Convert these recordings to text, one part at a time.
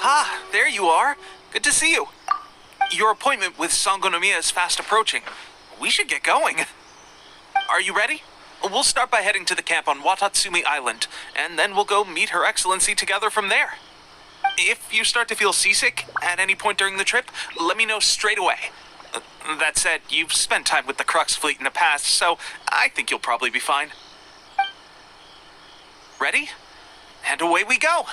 Ah, there you are. Good to see you. Your appointment with Sangonomiya is fast approaching. We should get going. Are you ready? We'll start by heading to the camp on Watatsumi Island, and then we'll go meet Her Excellency together from there. If you start to feel seasick at any point during the trip, let me know straight away. That said, you've spent time with the Crux fleet in the past, so I think you'll probably be fine. Ready? And away we go!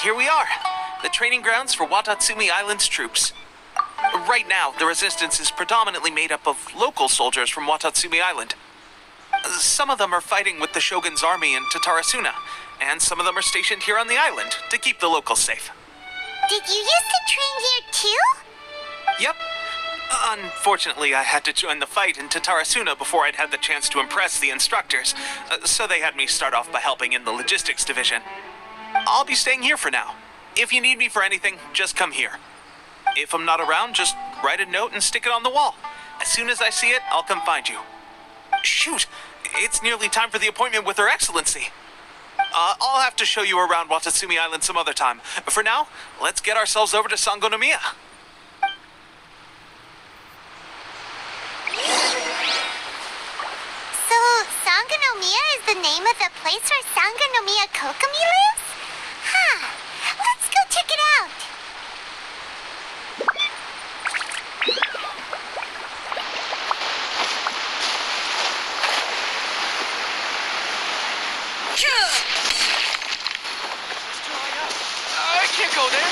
here we are. The training grounds for Watatsumi Island's troops. Right now, the resistance is predominantly made up of local soldiers from Watatsumi Island. Some of them are fighting with the Shogun's army in Tatarasuna, and some of them are stationed here on the island to keep the locals safe. Did you used to train here too? Yep. Unfortunately, I had to join the fight in Tatarasuna before I'd had the chance to impress the instructors, so they had me start off by helping in the logistics division. I'll be staying here for now. If you need me for anything, just come here. If I'm not around, just write a note and stick it on the wall. As soon as I see it, I'll come find you. Shoot, it's nearly time for the appointment with Her Excellency. I'll have to show you around Watatsumi Island some other time. For now, let's get ourselves over to Sangonomiya. So, Sangonomiya is the name of the place where Sangonomiya Kokomi lives? Huh. Let's go check it out. I can't go there.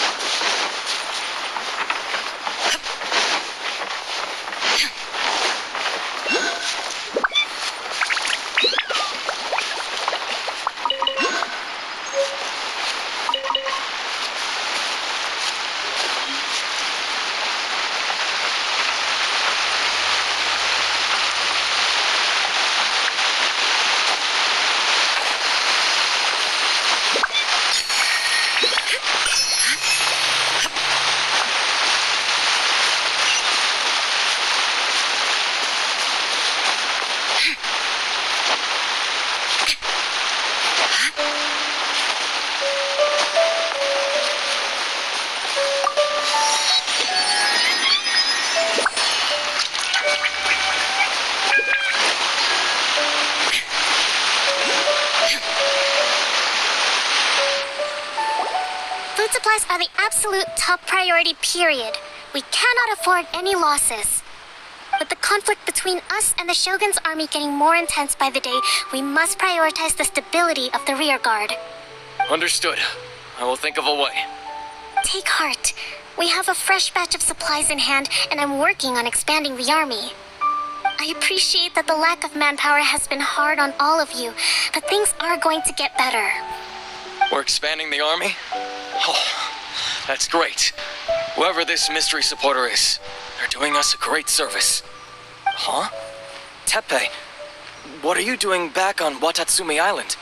Food supplies are the absolute top priority, period. We cannot afford any losses. With the conflict between us and the Shogun's army getting more intense by the day, we must prioritize the stability of the rear guard. Understood. I will think of a way. Take heart. We have a fresh batch of supplies in hand, and I'm working on expanding the army. I appreciate that the lack of manpower has been hard on all of you, but things are going to get better. We're expanding the army? Oh, that's great. Whoever this mystery supporter is, they're doing us a great service. Huh? Teppei, what are you doing back on Watatsumi Island?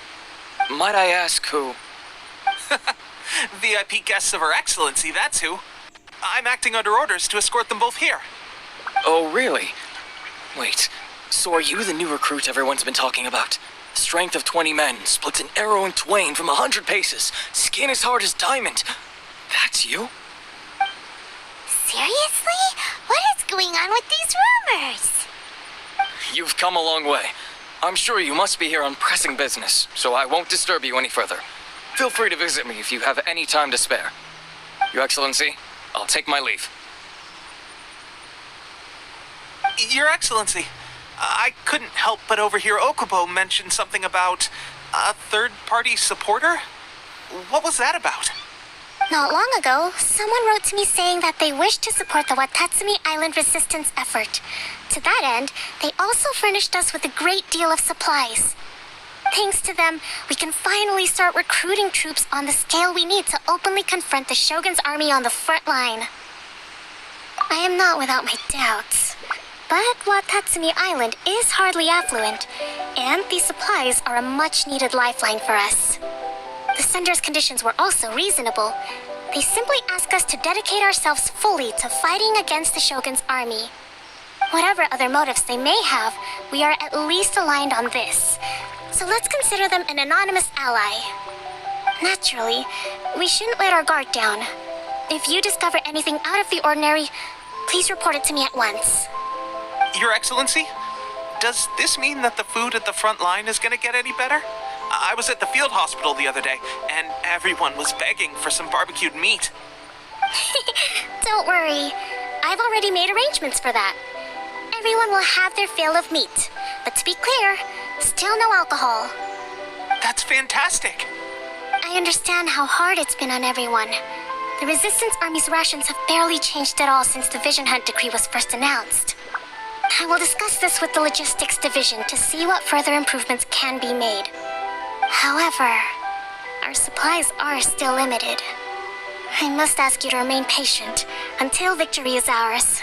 Might I ask who? VIP guests of Her Excellency, that's who. I'm acting under orders to escort them both here. Oh, really? Wait, so are you the new recruit everyone's been talking about? Strength of 20 men, splits an arrow in twain from 100 paces, skin as hard as diamond. That's you? Seriously? What is going on with these rumors? You've come a long way. I'm sure you must be here on pressing business, so I won't disturb you any further. Feel free to visit me if you have any time to spare. Your Excellency, I'll take my leave. Your Excellency, I couldn't help but overhear Okubo mention something about a third-party supporter. What was that about? Not long ago, someone wrote to me saying that they wish to support the Watatsumi Island resistance effort. To that end, they also furnished us with a great deal of supplies. Thanks to them, we can finally start recruiting troops on the scale we need to openly confront the Shogun's army on the front line. I am not without my doubts. But Watatsumi Island is hardly affluent, and these supplies are a much-needed lifeline for us. The sender's conditions were also reasonable. They simply ask us to dedicate ourselves fully to fighting against the Shogun's army. Whatever other motives they may have, we are at least aligned on this. So let's consider them an anonymous ally. Naturally, we shouldn't let our guard down. If you discover anything out of the ordinary, please report it to me at once. Your Excellency, does this mean that the food at the front line is gonna get any better? I was at the field hospital the other day, and everyone was begging for some barbecued meat. Don't worry. I've already made arrangements for that. Everyone will have their fill of meat. But to be clear, still no alcohol. That's fantastic. I I understand how hard it's been on everyone. The Resistance Army's rations have barely changed at all since the Vision Hunt decree was first announced. I will discuss this with the Logistics Division to see what further improvements can be made. However, our supplies are still limited. I must ask you to remain patient until victory is ours.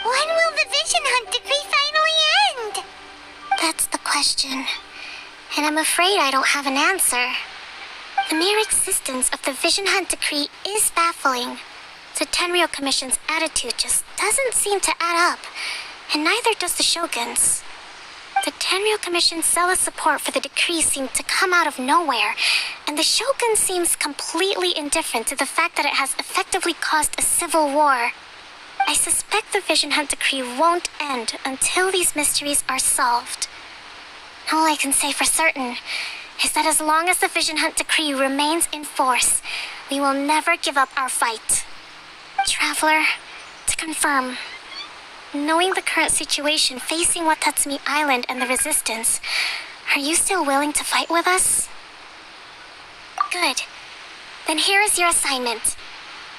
When will the Vision Hunt decree finally end? That's the question. And I'm afraid I don't have an answer. The mere existence of the Vision Hunt decree is baffling. The Tenryou Commission's attitude just doesn't seem to add up, and neither does the Shogun's. The Tenryou Commission's zealous support for the decree seemed to come out of nowhere, and the Shogun seems completely indifferent to the fact that it has effectively caused a civil war. I suspect the Vision Hunt decree won't end until these mysteries are solved. All I can say for certain is that as long as the Vision Hunt decree remains in force, we will never give up our fight. Traveler, to confirm, knowing the current situation facing Watatsumi Island and the Resistance, are you still willing to fight with us? Good. Then here is your assignment.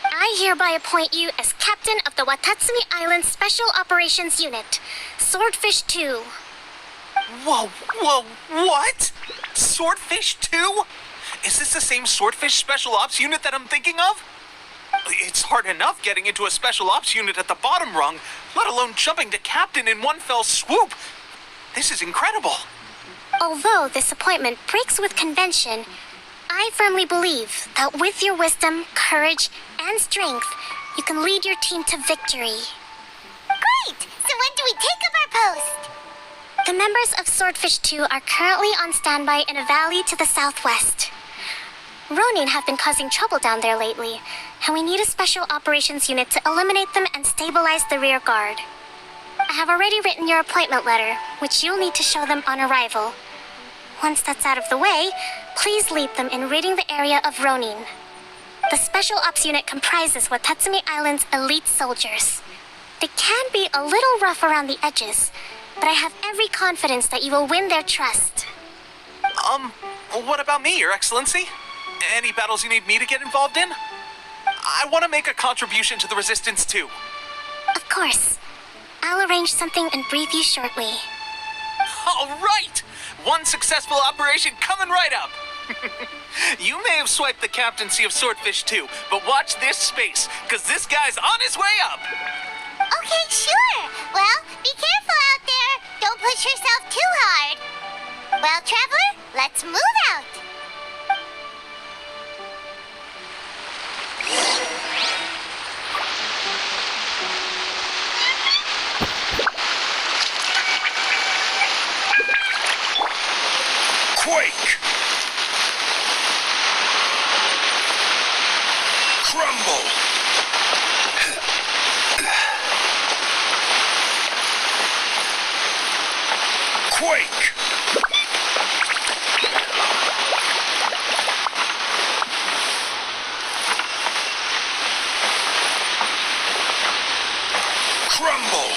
I hereby appoint you as captain of the Watatsumi Island Special Operations Unit, Swordfish 2. Whoa, what? Swordfish 2? Is this the same Swordfish Special Ops unit that I'm thinking of? It's hard enough getting into a Special Ops unit at the bottom rung, let alone jumping to captain in one fell swoop. This is incredible. Although this appointment breaks with convention, I firmly believe that with your wisdom, courage, and strength, you can lead your team to victory. Great! So when do we take up our post? The members of Swordfish 2 are currently on standby in a valley to the southwest. Ronin have been causing trouble down there lately, and we need a special operations unit to eliminate them and stabilize the rear guard. I have already written your appointment letter, which you'll need to show them on arrival. Once that's out of the way, please lead them in ridding the area of Ronin. The Special Ops unit comprises Watatsumi Island's elite soldiers. They can be a little rough around the edges, but I have every confidence that you will win their trust. What about me, Your Excellency? Any battles you need me to get involved in? I want to make a contribution to the Resistance too. Of course. I'll arrange something and brief you shortly. All right! One successful operation coming right up! You may have swiped the captaincy of Swordfish 2, but watch this space, because this guy's on his way up! Okay, sure. Well, be careful out there. Don't push yourself too hard. Well, Traveler, let's move out. Quake! Crumble! Quake! Crumble!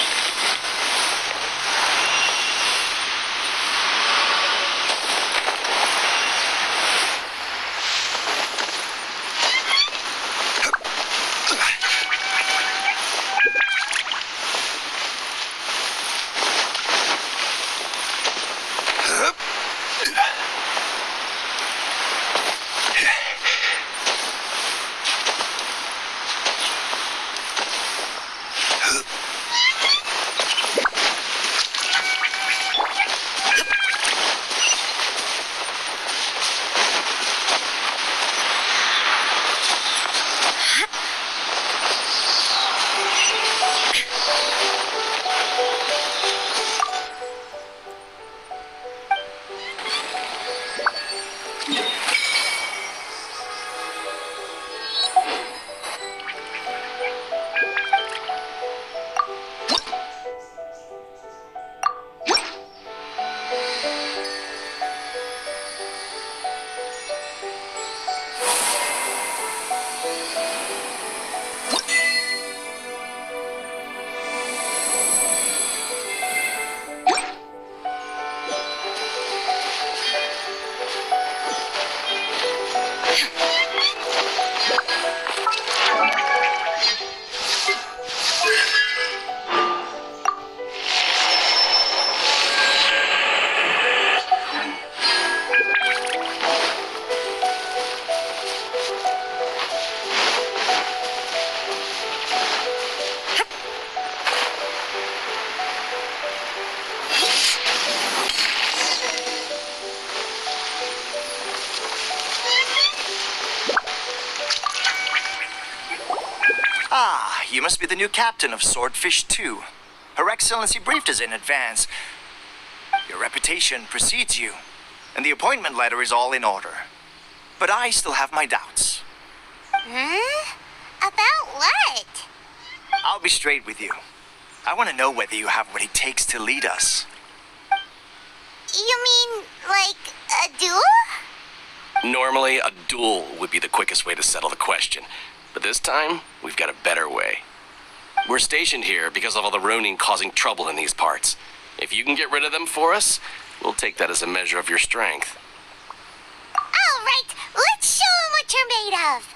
Ah, you must be the new captain of Swordfish 2. Her Excellency briefed us in advance. Your reputation precedes you, and the appointment letter is all in order. But I still have my doubts. Hmm? About what? I'll be straight with you. I want to know whether you have what it takes to lead us. You mean, like, a duel? Normally, a duel would be the quickest way to settle the question. But this time, we've got a better way. We're stationed here because of all the Ronin causing trouble in these parts. If you can get rid of them for us, we'll take that as a measure of your strength. All right, let's show 'em what you're made of.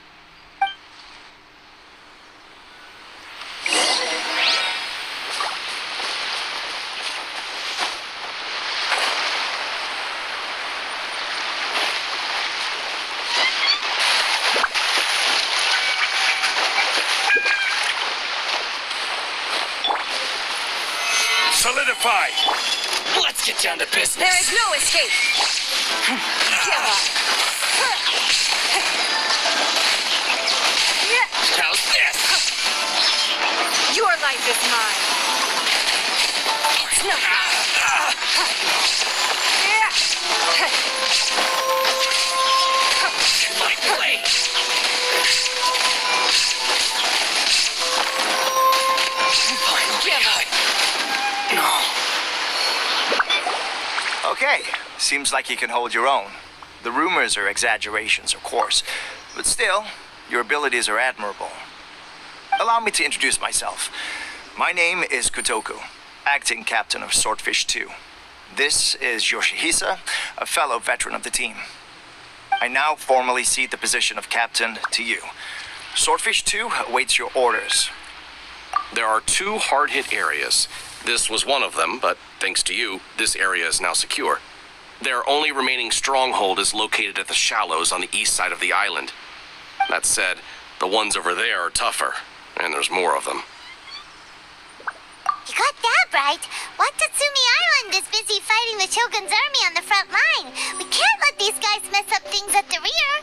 Solidify! Let's get down to business. There is no escape. Give up. How's this? Your life is mine. It's no My blade. Give up. No. Okay, seems like you can hold your own. The rumors are exaggerations, of course, but still, your abilities are admirable. Allow me to introduce myself. My name is Kotoku, acting captain of Swordfish 2. This is Yoshihisa, a fellow veteran of the team. I now formally cede the position of captain to you. Swordfish 2 awaits your orders. There are 2 hard-hit areas. This was one of them, but thanks to you, this area is now secure. Their only remaining stronghold is located at the shallows on the east side of the island. That said, the ones over there are tougher, and there's more of them. You got that right. Watatsumi Island is busy fighting the Shogun's army on the front line. We can't let these guys mess up things at the rear.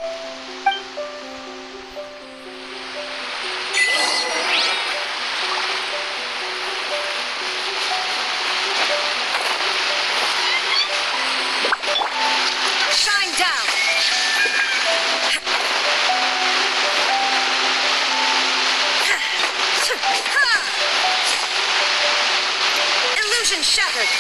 Shine down. Illusion shattered.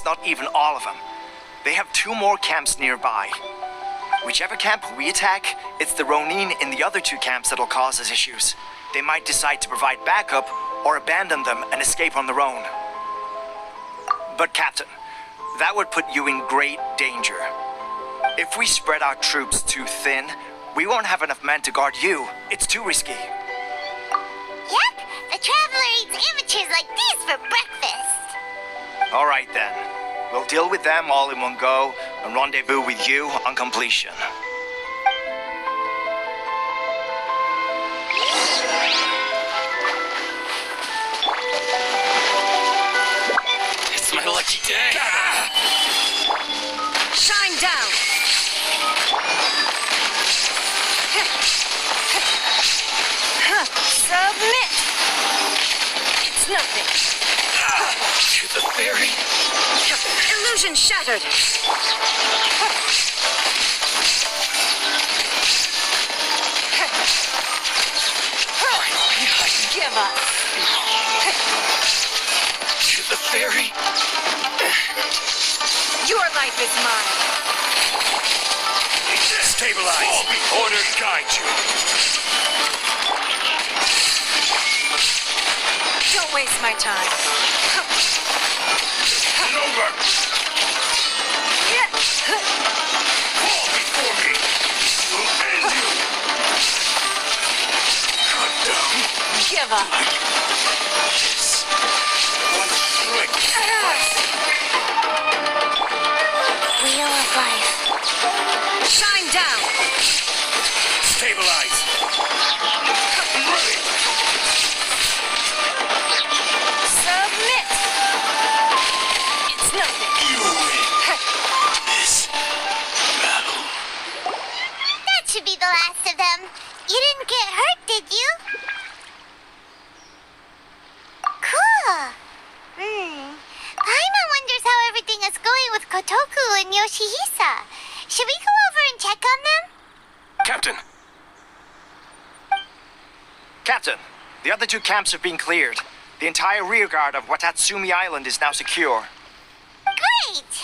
not even all of them. They have 2 more camps nearby. Whichever camp we attack, it's the Ronin in the other 2 camps that'll cause us issues. They might decide to provide backup or abandon them and escape on their own. But Captain, that would put you in great danger. If we spread our troops too thin, we won't have enough men to guard you. It's too risky. Yep, the Traveler eats amateurs like these for breakfast. All right then. We'll deal with them all in one go and rendezvous with you on completion. It's my lucky day. Shine down. Submit. It's nothing. To the fairy. Illusion shattered. Give up. To the fairy. Your life is mine. Stabilize. Order guide you. Don't waste my time. Over. Yeah. Fall before me. We'll end you. Cut down. Give up. This. One slick. Wheel of life. Shine down. Stabilize. Ready. Submit. It's nothing. You win. This battle. That should be the last of them. You didn't get hurt, did you? Cool. Paimon wonders how everything is going with Kotoku and Yoshihisa. Should we go over and check on them? Captain, Captain, the other 2 camps have been cleared. The entire rearguard of Watatsumi Island is now secure. Great!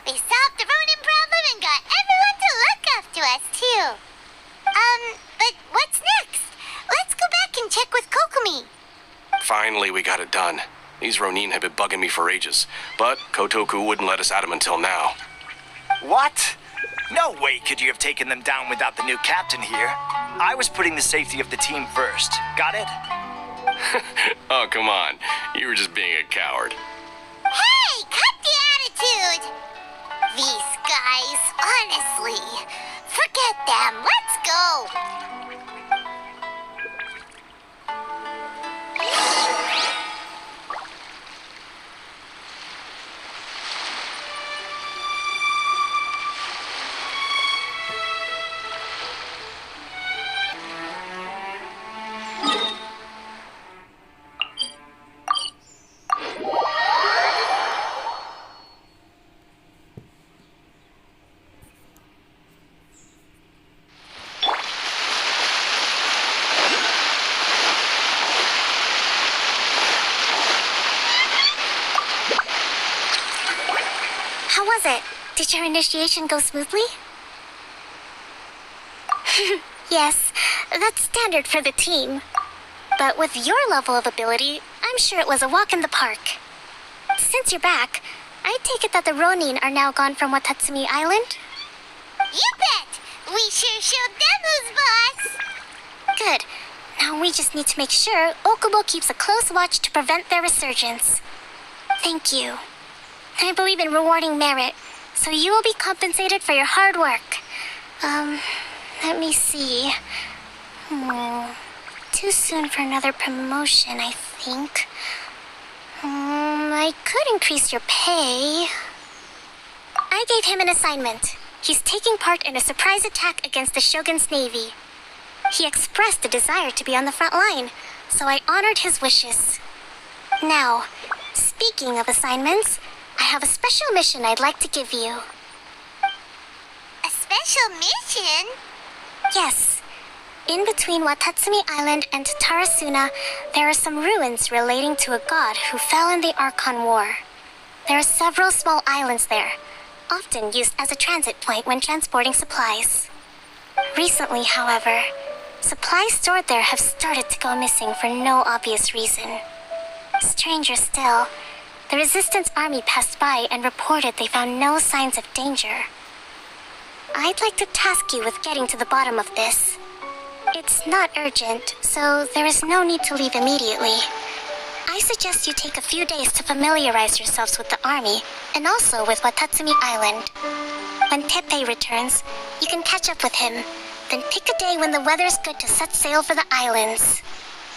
We solved the Ronin problem and got everyone to look up to us, too. But what's next? Let's go back and check with Kokumi. finally we got it done. These Ronin have been bugging me for ages, but Kotoku wouldn't let us at him until now. What? No way could you have taken them down without the new captain here. I was putting the safety of the team first. Got it? Oh, come on. You were just being a coward. Hey, cut the attitude! These guys, honestly. Forget them. Let's go. How was it? Did your initiation go smoothly? Yes, that's standard for the team. But with your level of ability, I'm sure it was a walk in the park. Since you're back, I take it that the Ronin are now gone from Watatsumi Island? You bet! We sure showed them who's boss! Good. Now we just need to make sure Okubo keeps a close watch to prevent their resurgence. Thank you. I believe in rewarding merit, so you will be compensated for your hard work. Let me see. Too soon for another promotion, I think. I could increase your pay. I gave him an assignment. He's taking part in a surprise attack against the Shogun's navy. He expressed a desire to be on the front line, so I honored his wishes. Now, speaking of assignments, I have a special mission I'd like to give you. A special mission? Yes. In between Watatsumi Island and Tarasuna, there are some ruins relating to a god who fell in the Archon War. There are several small islands there, often used as a transit point when transporting supplies. Recently, however, supplies stored there have started to go missing for no obvious reason. Stranger still, the Resistance army passed by and reported they found no signs of danger. I'd like to task you with getting to the bottom of this. It's not urgent, so there is no need to leave immediately. I suggest you take a few days to familiarize yourselves with the army, and also with Watatsumi Island. When Teppei returns, you can catch up with him, then pick a day when the weather's good to set sail for the islands.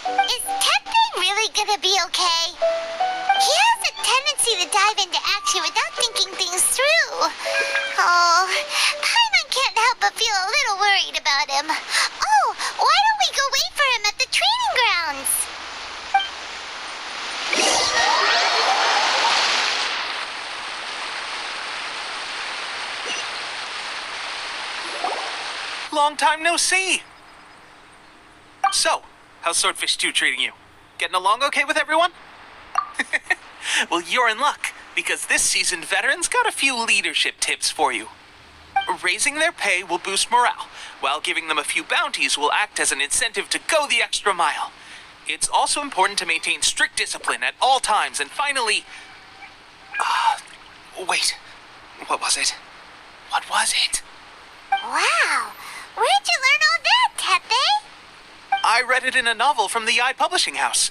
Is Teppei really gonna be okay? He has a tendency to dive into action without thinking things through. Oh, Paimon can't help but feel a little worried about him. Oh, why don't we go wait for him at the training grounds? Long time no see. So, how's Swordfish 2 treating you? Getting along okay with everyone? Well, you're in luck, because this seasoned veteran's got a few leadership tips for you. Raising their pay will boost morale, while giving them a few bounties will act as an incentive to go the extra mile. It's also important to maintain strict discipline at all times, and finally... wait. What was it? What was it? Wow, where'd you learn all that, Teppei? I read it in a novel from the Publishing House.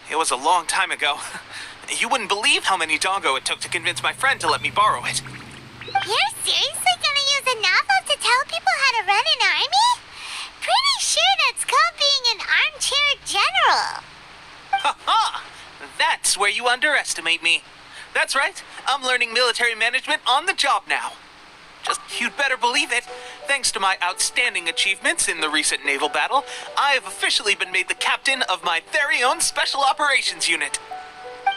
It was a long time ago. You wouldn't believe how many doggo it took to convince my friend to let me borrow it. You're seriously gonna use a novel to tell people how to run an army? Pretty sure that's called being an armchair general. Ha ha! That's where you underestimate me. That's right, I'm learning military management on the job now. Just, you'd better believe it. Thanks to my outstanding achievements in the recent naval battle, I have officially been made the captain of my very own Special Operations Unit.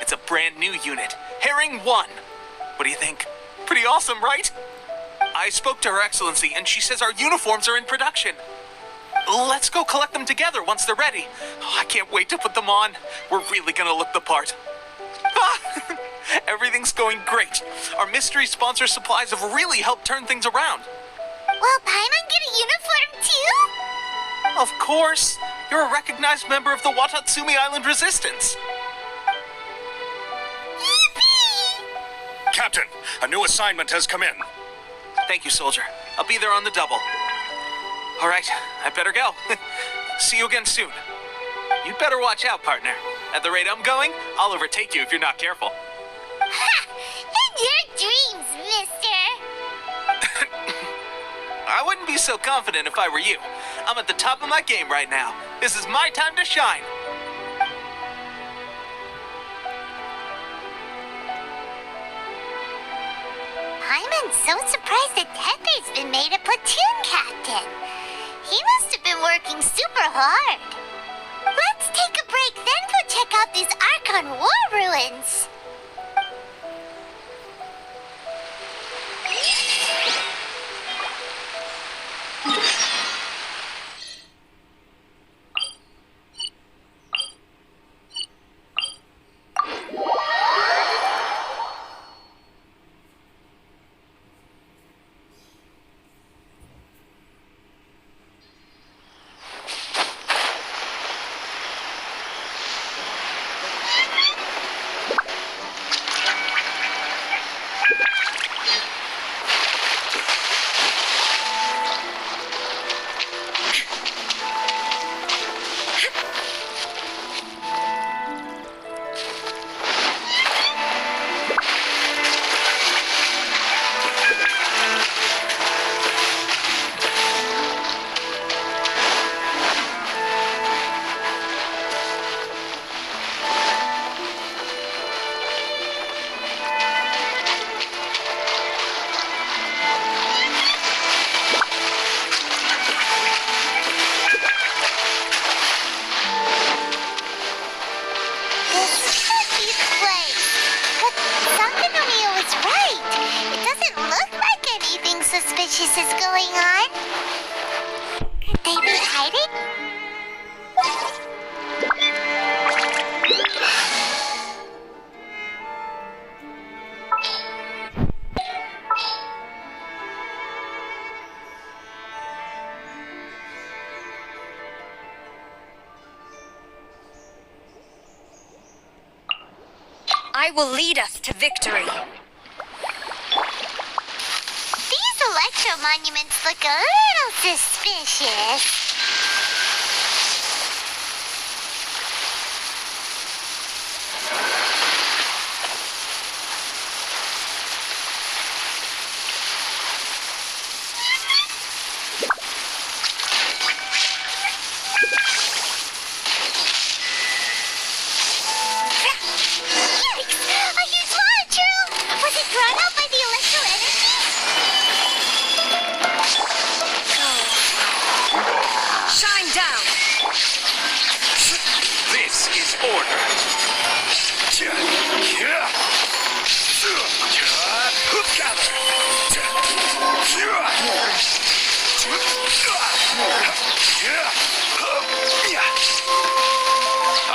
It's a brand new unit, Herring 1. What do you think? Pretty awesome, right? I spoke to Her Excellency, and she says our uniforms are in production. Let's go collect them together once they're ready. Oh, I can't wait to put them on. We're really gonna look the part. Everything's going great. Our mystery sponsor supplies have really helped turn things around. Will Paimon get a uniform too? Of course. You're a recognized member of the Watatsumi Island Resistance. Yippee! Captain, a new assignment has come in. Thank you, soldier. I'll be there on the double. All right, I better go. See you again soon. You'd better watch out, partner. At the rate I'm going, I'll overtake you if you're not careful. Ha! In your dreams, mister! I wouldn't be so confident if I were you. I'm at the top of my game right now. This is my time to shine. Paimon's so surprised that Teppei's been made a platoon captain. He must have been working super hard. Let's take a break, then go check out these Archon War ruins. Suspicious is going on? Could they be hiding? I will lead us to victory. These electro monuments look a little suspicious.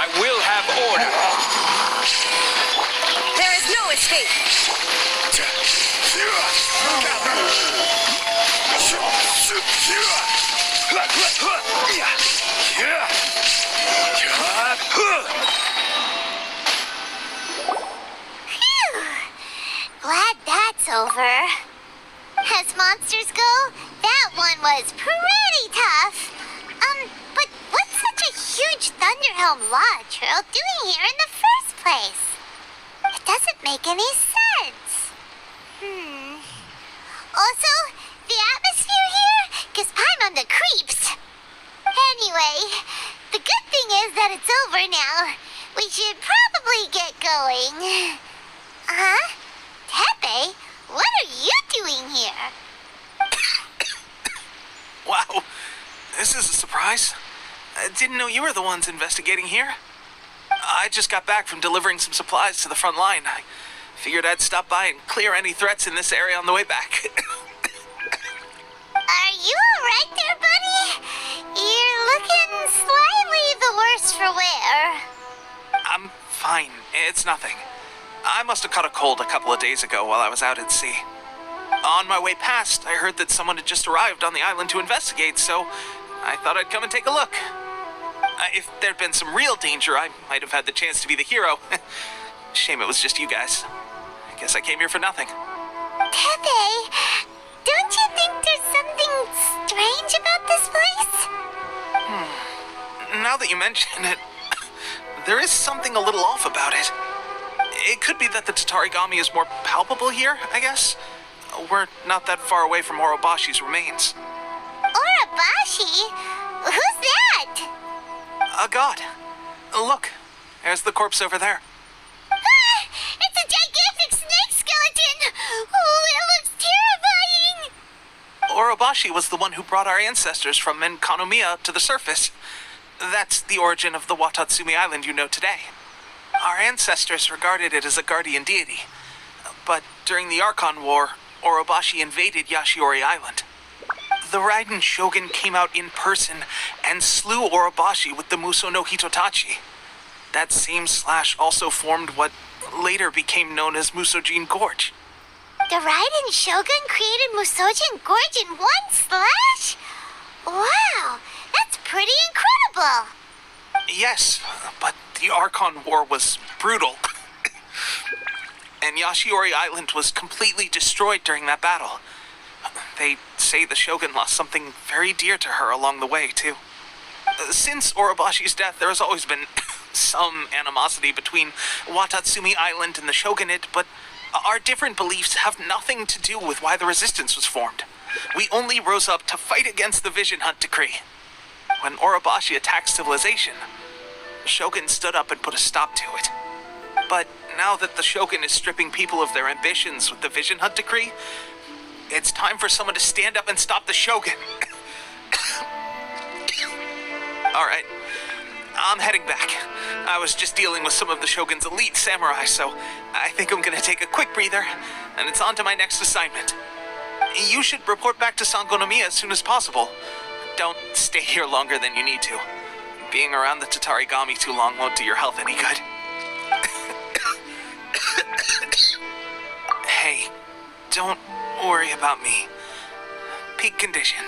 I will have order. There is no escape. Glad that's over. As monsters go, that one was pretty tough. But what's such a huge Thunderhelm Lodge Earl doing here in the first place? It doesn't make any sense. Also, the atmosphere here gives Paimon the creeps. Anyway, the good thing is that it's over now. We should probably get going. Huh? Tepe, what are you doing here? Wow, this is a surprise. I didn't know you were the ones investigating here. I just got back from delivering some supplies to the front line. I figured I'd stop by and clear any threats in this area on the way back. Are you alright there, buddy? You're looking slightly the worse for wear. I'm fine. It's nothing. I must have caught a cold a couple of days ago while I was out at sea. On my way past, I heard that someone had just arrived on the island to investigate, so I thought I'd come and take a look. If there'd been some real danger, I might have had the chance to be the hero. Shame it was just you guys. I guess I came here for nothing. Tepe, don't you think there's something strange about this place? Now that you mention it, there is something a little off about it. It could be that the Tatarigami is more palpable here, I guess. We're not that far away from Orobashi's remains. Orobashi? Who's that? A god. Look, there's the corpse over there. Ah, it's a gigantic snake skeleton! Oh, it looks terrifying! Orobashi was the one who brought our ancestors from Menkanomiya to the surface. That's the origin of the Watatsumi Island you know today. Our ancestors regarded it as a guardian deity. But during the Archon War, Orobashi invaded Yashiori Island. The Raiden Shogun came out in person and slew Orobashi with the Muso no Hitotachi. That same slash also formed what later became known as Musojin Gorge. The Raiden Shogun created Musojin Gorge in one slash? Wow, that's pretty incredible! Yes, but the Archon War was brutal. And Yashiori Island was completely destroyed during that battle. They say the Shogun lost something very dear to her along the way, too. Since Orobashi's death, there has always been some animosity between Watatsumi Island and the Shogunate, but our different beliefs have nothing to do with why the resistance was formed. We only rose up to fight against the Vision Hunt Decree. When Orobashi attacked civilization, the Shogun stood up and put a stop to it. But now that the Shogun is stripping people of their ambitions with the Vision Hunt Decree, it's time for someone to stand up and stop the Shogun. Alright, I'm heading back. I was just dealing with some of the Shogun's elite samurai, so I think I'm gonna take a quick breather, and it's on to my next assignment. You should report back to Sangonomiya as soon as possible. Don't stay here longer than you need to. Being around the Tatarigami too long won't do your health any good. Hey, don't worry about me. Peak condition.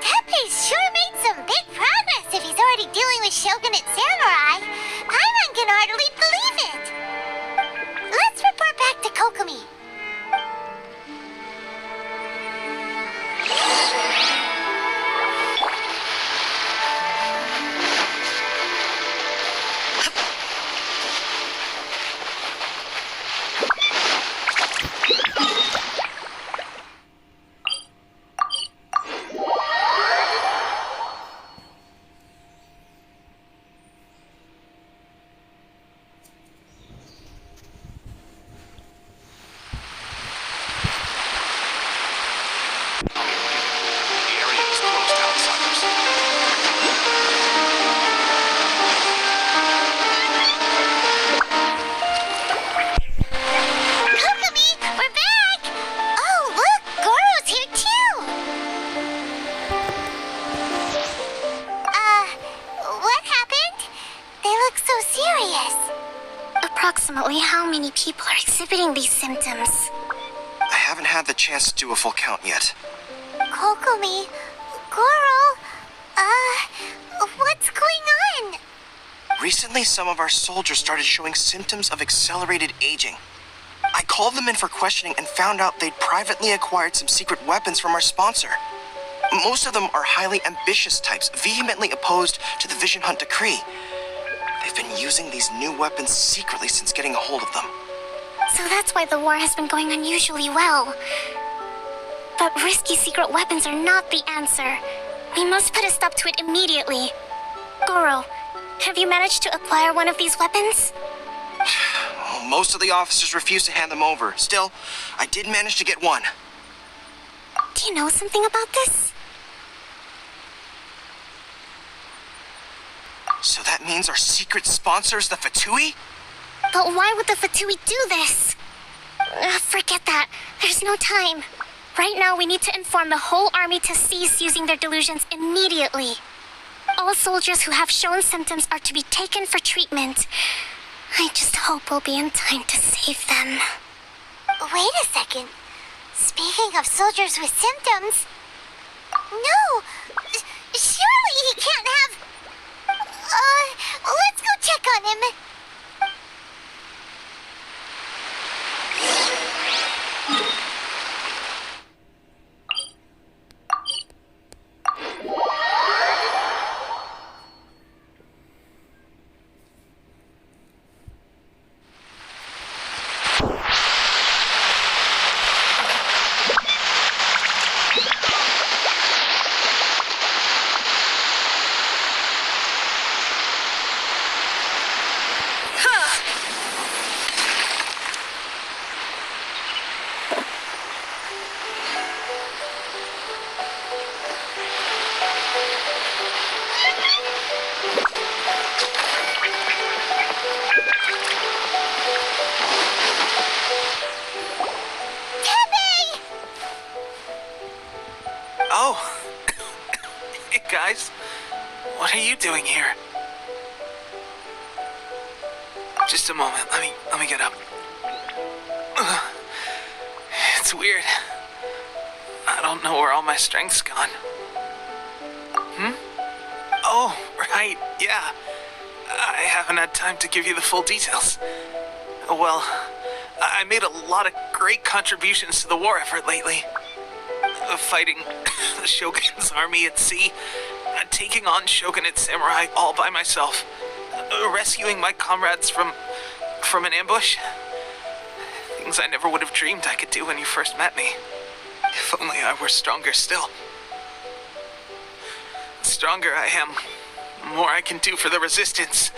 Tepe's sure made some big progress if he's already already dealing with Shogunate Samurai, Paimon can hardly believe it. Let's report back to Kokomi. The area is closed to outsiders. Kokomi, we're back! Oh, look, Goro's here too! What happened? They look so serious. Approximately how many people are exhibiting these symptoms? I haven't had the chance to do a full count yet. Kokomi, Goro, what's going on? Recently, some of our soldiers started showing symptoms of accelerated aging. I called them in for questioning and found out they'd privately acquired some secret weapons from our sponsor. Most of them are highly ambitious types, vehemently opposed to the Vision Hunt decree. They've been using these new weapons secretly since getting a hold of them. So that's why the war has been going unusually well. But risky secret weapons are not the answer. We must put a stop to it immediately. Goro, have you managed to acquire one of these weapons? Well, most of the officers refuse to hand them over. Still, I did manage to get one. Do you know something about this? So that means our secret sponsor is the Fatui? But why would the Fatui do this? Forget that. There's no time. Right now, we need to inform the whole army to cease using their delusions immediately. All soldiers who have shown symptoms are to be taken for treatment. I just hope we'll be in time to save them. Wait a second. Speaking of soldiers with symptoms... No! Surely he can't have... let's go check on him. Oh. Hey, guys. What are you doing here? Just a moment. Let me get up. It's weird. I don't know where all my strength's gone. Oh, right. Yeah. I haven't had time to give you the full details. Well, I made a lot of great contributions to the war effort lately. Fighting the Shogun's army at sea, taking on Shogunate Samurai all by myself, rescuing my comrades from an ambush. Things I never would have dreamed I could do when you first met me. If only I were stronger still. The stronger I am, the more I can do for the Resistance.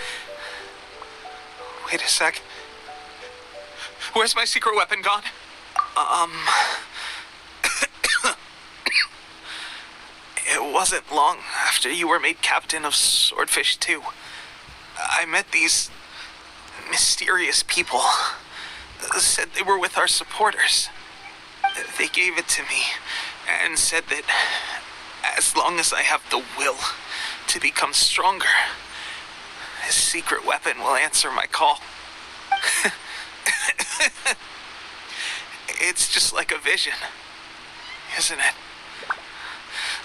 Wait a sec. Where's my secret weapon gone? It wasn't long after you were made captain of Swordfish 2. I met these mysterious people. Said they were with our supporters. They gave it to me and said that as long as I have the will to become stronger, this secret weapon will answer my call. It's just like a vision, isn't it?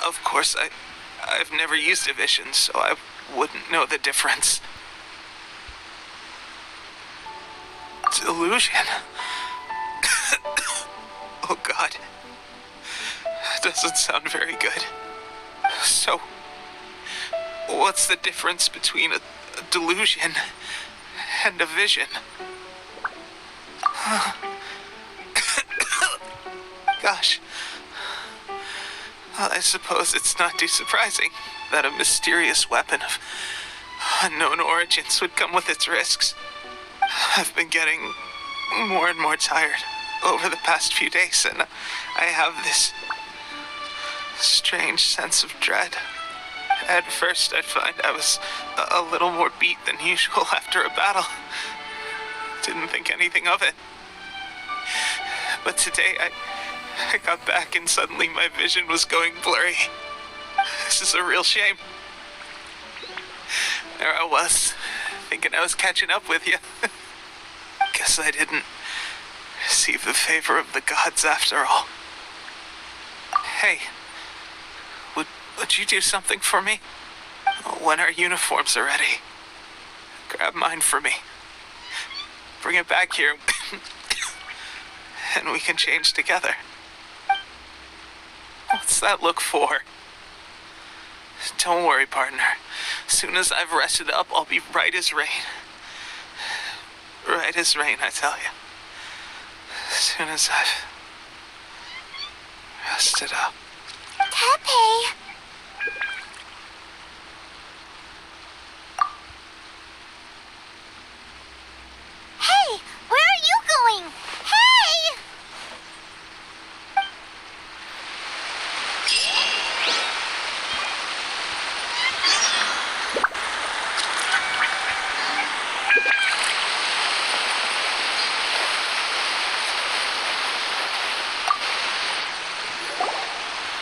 Of course, I've never used a vision, so I wouldn't know the difference. Delusion. Oh God. That doesn't sound very good. So, what's the difference between a delusion and a vision? Gosh. Well, I suppose it's not too surprising that a mysterious weapon of unknown origins would come with its risks. I've been getting more and more tired over the past few days, and I have this strange sense of dread. At first, I'd find I was a little more beat than usual after a battle. Didn't think anything of it. But today, I got back and suddenly my vision was going blurry. This is a real shame. There I was, thinking I was catching up with you. Guess I didn't receive the favor of the gods after all. Hey, would you do something for me? When our uniforms are ready, grab mine for me. Bring it back here, and we can change together. What's that look for? Don't worry, partner. As soon as I've rested up, I'll be right as rain. Right as rain, I tell you. As soon as I've rested up. Tepe! Hey! Where are you going? Hey!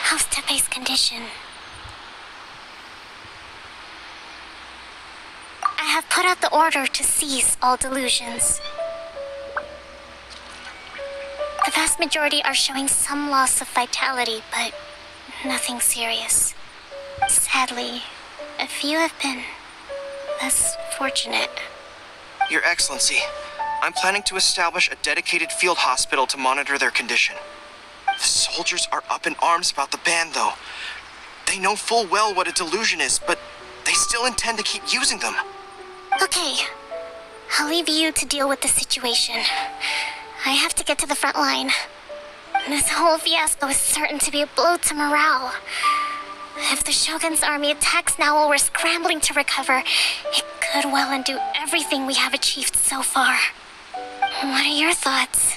How's Tepe's condition? I have put out the order to cease all delusions. The vast majority are showing some loss of vitality, but nothing serious. Sadly, a few have been less fortunate. Your Excellency, I'm planning to establish a dedicated field hospital to monitor their condition. The soldiers are up in arms about the ban, though. They know full well what a delusion is, but they still intend to keep using them. Okay, I'll leave you to deal with the situation. I have to get to the front line. This whole fiasco is certain to be a blow to morale. If the Shogun's army attacks now while we're scrambling to recover, it could well undo everything we have achieved so far. What are your thoughts?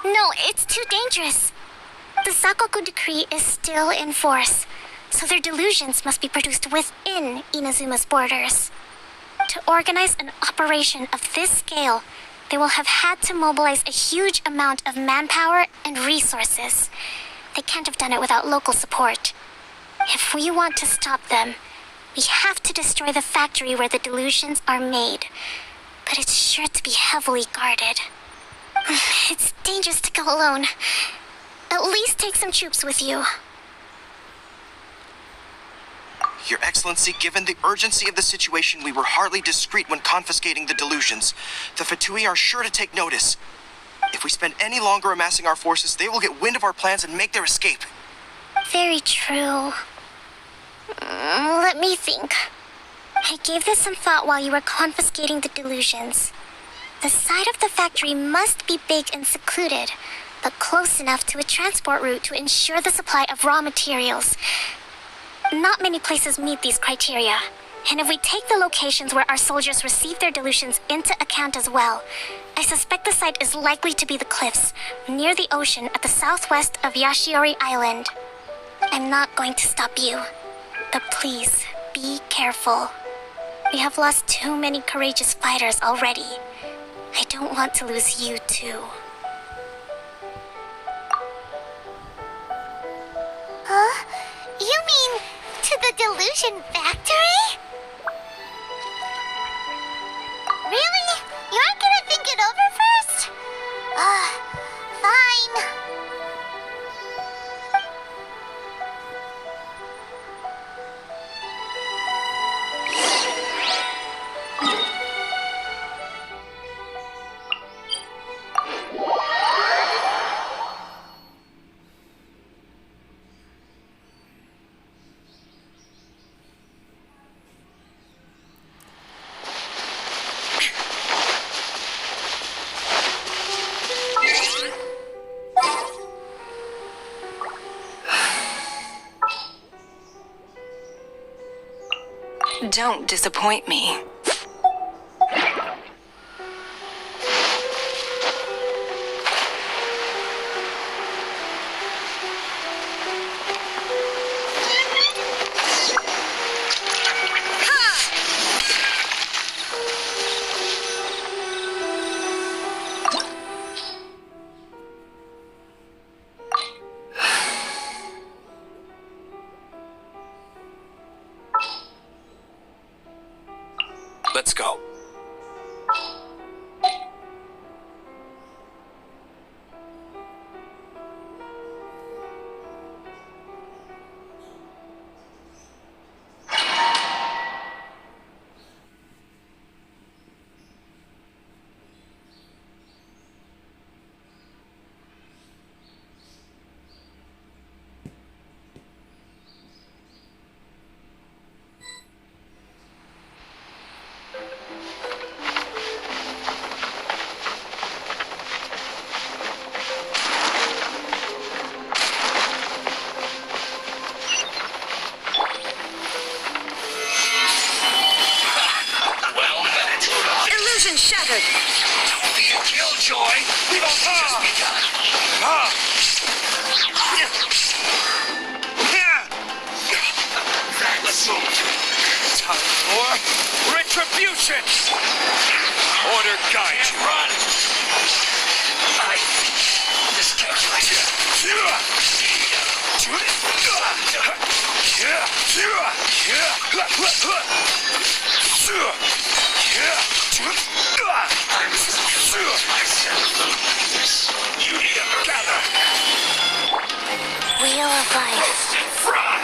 No, it's too dangerous. The Sakoku decree is still in force, so their delusions must be produced within Inazuma's borders. To organize an operation of this scale, they will have had to mobilize a huge amount of manpower and resources. They can't have done it without local support. If we want to stop them, we have to destroy the factory where the delusions are made. But it's sure to be heavily guarded. It's dangerous to go alone. At least take some troops with you. Your Excellency, given the urgency of the situation, we were hardly discreet when confiscating the delusions. The Fatui are sure to take notice. If we spend any longer amassing our forces, they will get wind of our plans and make their escape. Very true. Let me think. I gave this some thought while you were confiscating the delusions. The side of the factory must be big and secluded, but close enough to a transport route to ensure the supply of raw materials. Not many places meet these criteria, and if we take the locations where our soldiers receive their delusions into account as well, I suspect the site is likely to be the cliffs, near the ocean at the southwest of Yashiori Island. I'm not going to stop you, but please, be careful. We have lost too many courageous fighters already. I don't want to lose you too. Huh? You mean to the delusion factory? Really? You aren't gonna think it over first? Fine. Don't disappoint me. Let's go. Illusion shattered. Don't be a killjoy. We've only just begun. Let's move. Time for retribution! Order guide. Can't run. I miscalculated. You need to gather. Wheel of Life. Fry.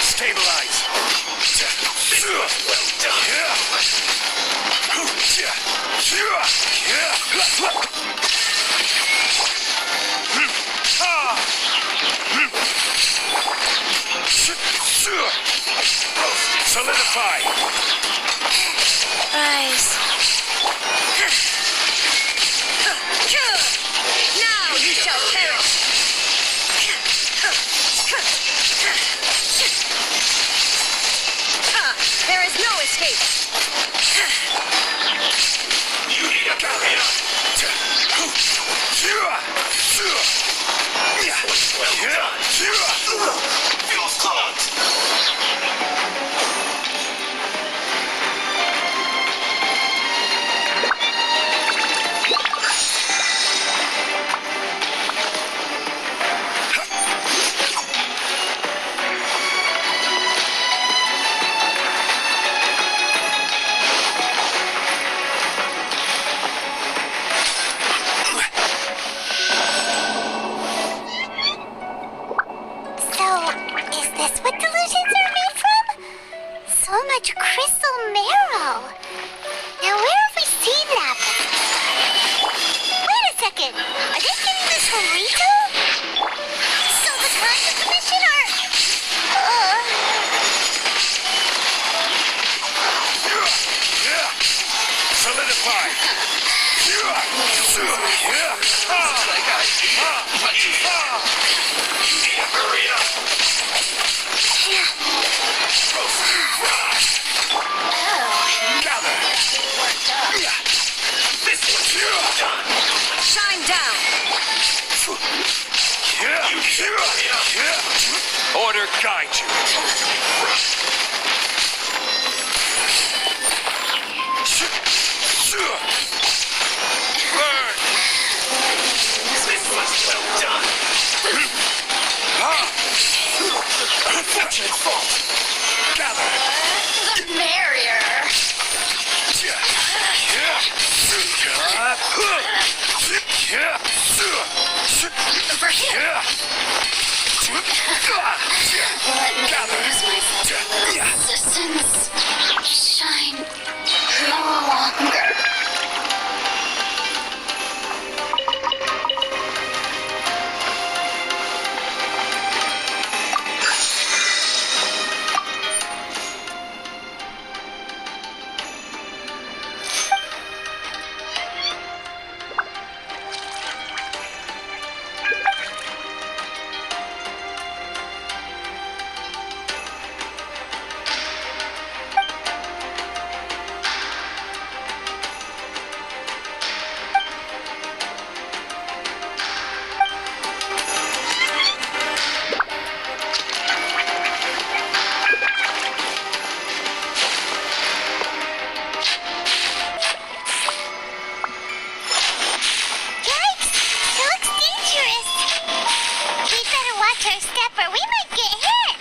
Stabilize. Well done. Solidify. Rise. Now you shall perish. There is no escape. You need to carry up. Well done. Feels clogged. So, is this what delusions are made from? So much crystal marrow. Now, where have we seen that before? Wait a second. Are they getting this from Rito? So the times of the mission are... Solidify. You need to hurry up. Gather. This one's done. Shine down. Order guide you. Burn. This one's well done. It's your fault. Gather. The merrier. Over here. Let me lose myself a little resistance. Shine no longer. Watch our step or we might get hit.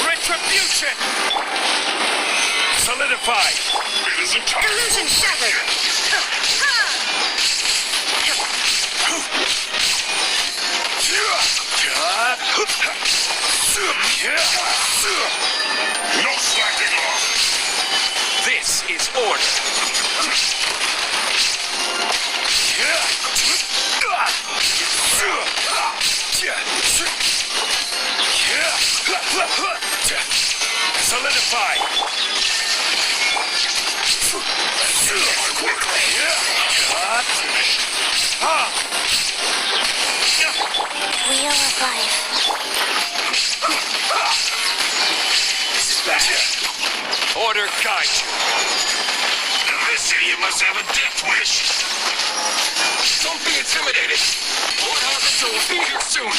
Retribution! Solidify! Illusion shattered! No slacking off! This is order. Solidify! Wheel of life. Order guide you. This idiot must have a death wish! Don't be intimidated. Lord Harvester will be here soon.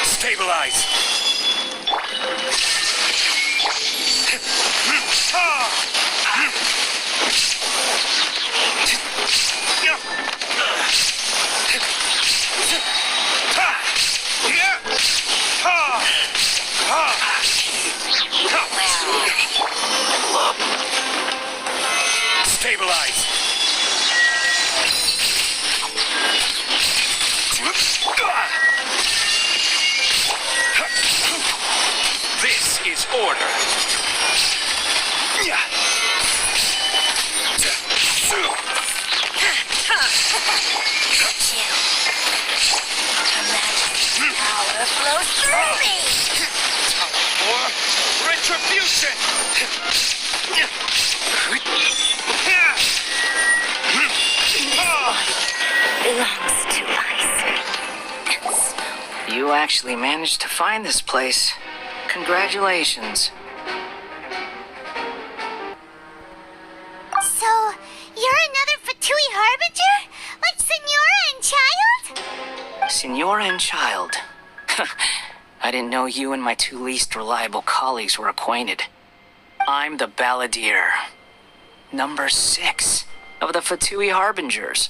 Stabilize. Stabilize. This is order. Power flows through me. Or retribution. Belongs to ice and snow. You actually managed to find this place. Congratulations. So, you're another Fatui Harbinger? Like Senora and Child? Senora and Child. I didn't know you and my two least reliable colleagues were acquainted. I'm the Balladeer. Number 6 of the Fatui Harbingers.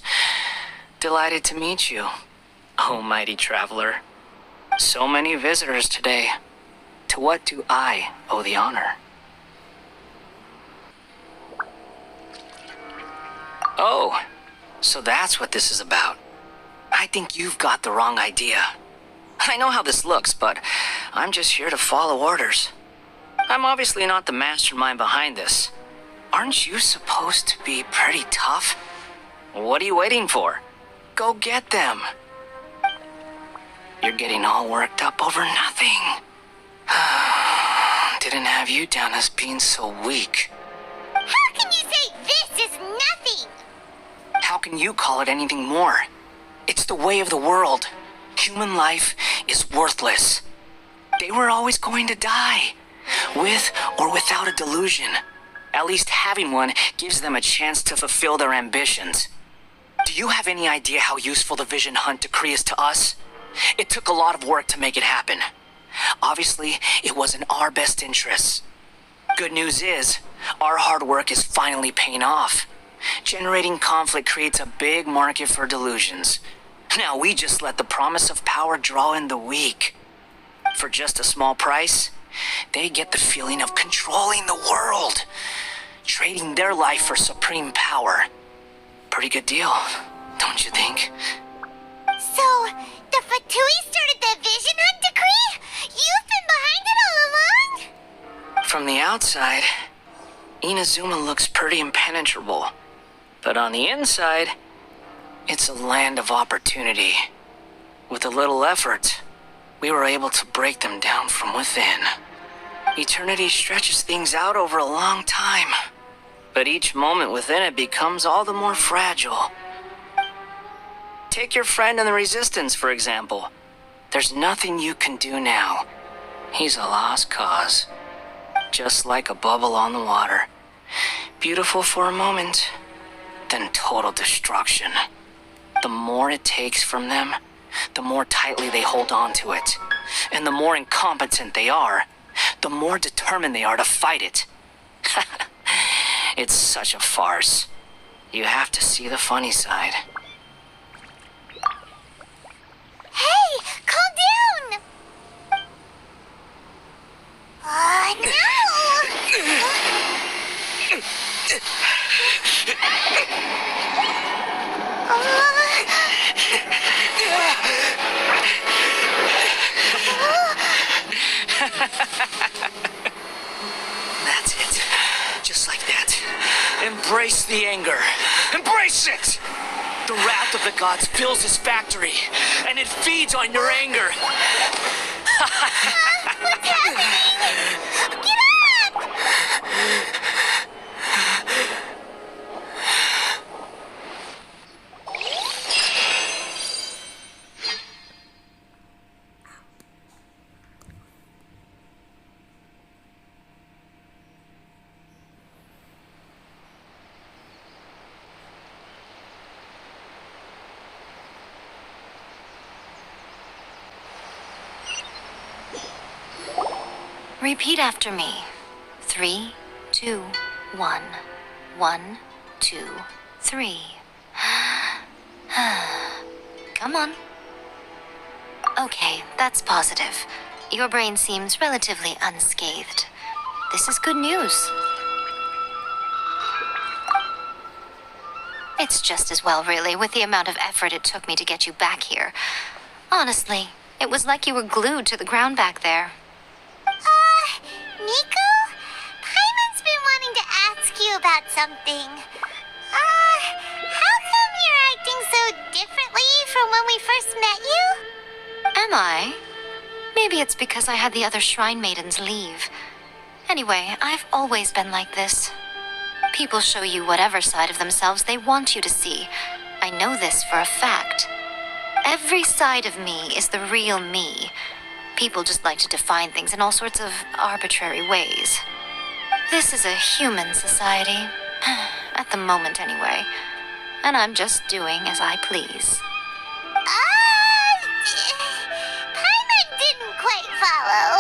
Delighted to meet you, oh mighty traveler. So many visitors today. To what do I owe the honor? Oh, so that's what this is about. I think you've got the wrong idea. I know how this looks, but I'm just here to follow orders. I'm obviously not the mastermind behind this. Aren't you supposed to be pretty tough? What are you waiting for? Go get them. You're getting all worked up over nothing. Didn't have you down as being so weak. How can you say this is nothing? How can you call it anything more? It's the way of the world. Human life is worthless. They were always going to die, with or without a delusion. At least having one gives them a chance to fulfill their ambitions. Do you have any idea how useful the Vision Hunt decree is to us? It took a lot of work to make it happen. Obviously, it was in our best interests. Good news is, our hard work is finally paying off. Generating conflict creates a big market for delusions. Now we just let the promise of power draw in the weak. For just a small price, they get the feeling of controlling the world, trading their life for supreme power. Pretty good deal, don't you think? So, the Fatui started the Vision Hunt decree? You've been behind it all along? From the outside, Inazuma looks pretty impenetrable. But on the inside, it's a land of opportunity. With a little effort, we were able to break them down from within. Eternity stretches things out over a long time, but each moment within it becomes all the more fragile. Take your friend in the Resistance, for example. There's nothing you can do now. He's a lost cause. Just like a bubble on the water. Beautiful for a moment, then total destruction. The more it takes from them, the more tightly they hold on to it. And the more incompetent they are, the more determined they are to fight it. It's such a farce. You have to see the funny side. Hey, calm down! That's it. Just like that. Embrace the anger. Embrace it! The wrath of the gods fills this factory, and it feeds on your anger. What's happening? Get up! Repeat after me. 3, 2, 1. 1, 2, 3. Come on. Okay, that's positive. Your brain seems relatively unscathed. This is good news. It's just as well, really, with the amount of effort it took me to get you back here. Honestly, it was like you were glued to the ground back there. Nico? Paimon's been wanting to ask you about something. How come you're acting so differently from when we first met you? Am I? Maybe it's because I had the other Shrine Maidens leave. Anyway, I've always been like this. People show you whatever side of themselves they want you to see. I know this for a fact. Every side of me is the real me. People just like to define things in all sorts of arbitrary ways. This is a human society. At the moment, anyway. And I'm just doing as I please. Paimon didn't quite follow.